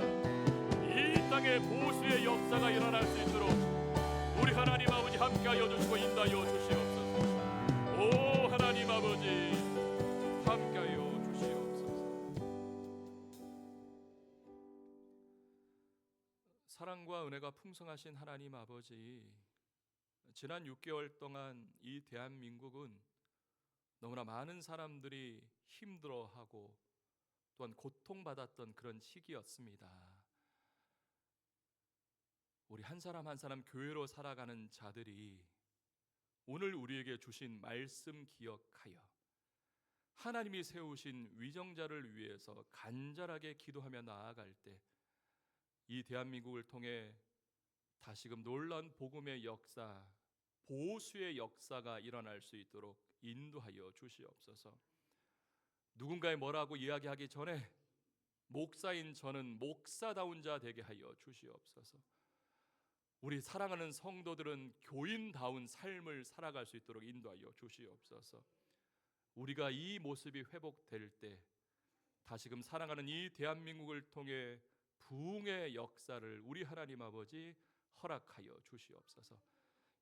이 땅의 보수의 역사가 일어날 수 있도록 우리 하나님 아버지 함께하여 주시고 인도하여 주시옵소서. 오 하나님 아버지, 함께하여 주시옵소서. 사랑과 은혜가 풍성하신 하나님 아버지, 지난 6개월 동안 이 대한민국은 너무나 많은 사람들이 힘들어하고 또한 고통받았던 그런 시기였습니다. 우리 한 사람 한 사람 교회로 살아가는 자들이 오늘 우리에게 주신 말씀 기억하여 하나님이 세우신 위정자를 위해서 간절하게 기도하며 나아갈 때, 이 대한민국을 통해 다시금 놀라운 복음의 역사, 보수의 역사가 일어날 수 있도록 인도하여 주시옵소서. 누군가의 뭐라고 이야기하기 전에 목사인 저는 목사다운 자 되게 하여 주시옵소서. 우리 사랑하는 성도들은 교인다운 삶을 살아갈 수 있도록 인도하여 주시옵소서. 우리가 이 모습이 회복될 때 다시금 사랑하는 이 대한민국을 통해 부흥의 역사를 우리 하나님 아버지 허락하여 주시옵소서.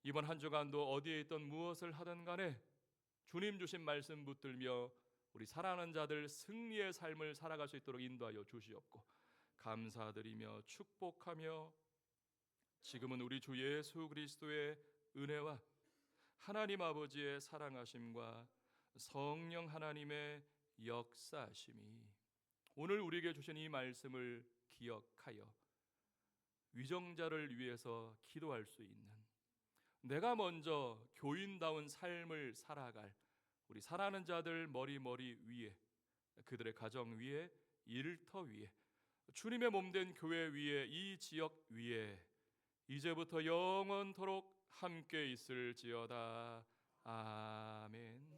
이번 한 주간도 어디에 있던 무엇을 하든 간에 주님 주신 말씀 붙들며 우리 사랑하는 자들 승리의 삶을 살아갈 수 있도록 인도하여 주시옵고, 감사드리며 축복하며 지금은 우리 주 예수 그리스도의 은혜와 하나님 아버지의 사랑하심과 성령 하나님의 역사하심이 오늘 우리에게 주신 이 말씀을 기억하여 위정자를 위해서 기도할 수 있는, 내가 먼저 교인다운 삶을 살아갈 우리 사랑하는 자들 머리 위에, 그들의 가정 위에, 일터 위에, 주님의 몸된 교회 위에, 이 지역 위에 이제부터 영원토록 함께 있을지어다. 아멘.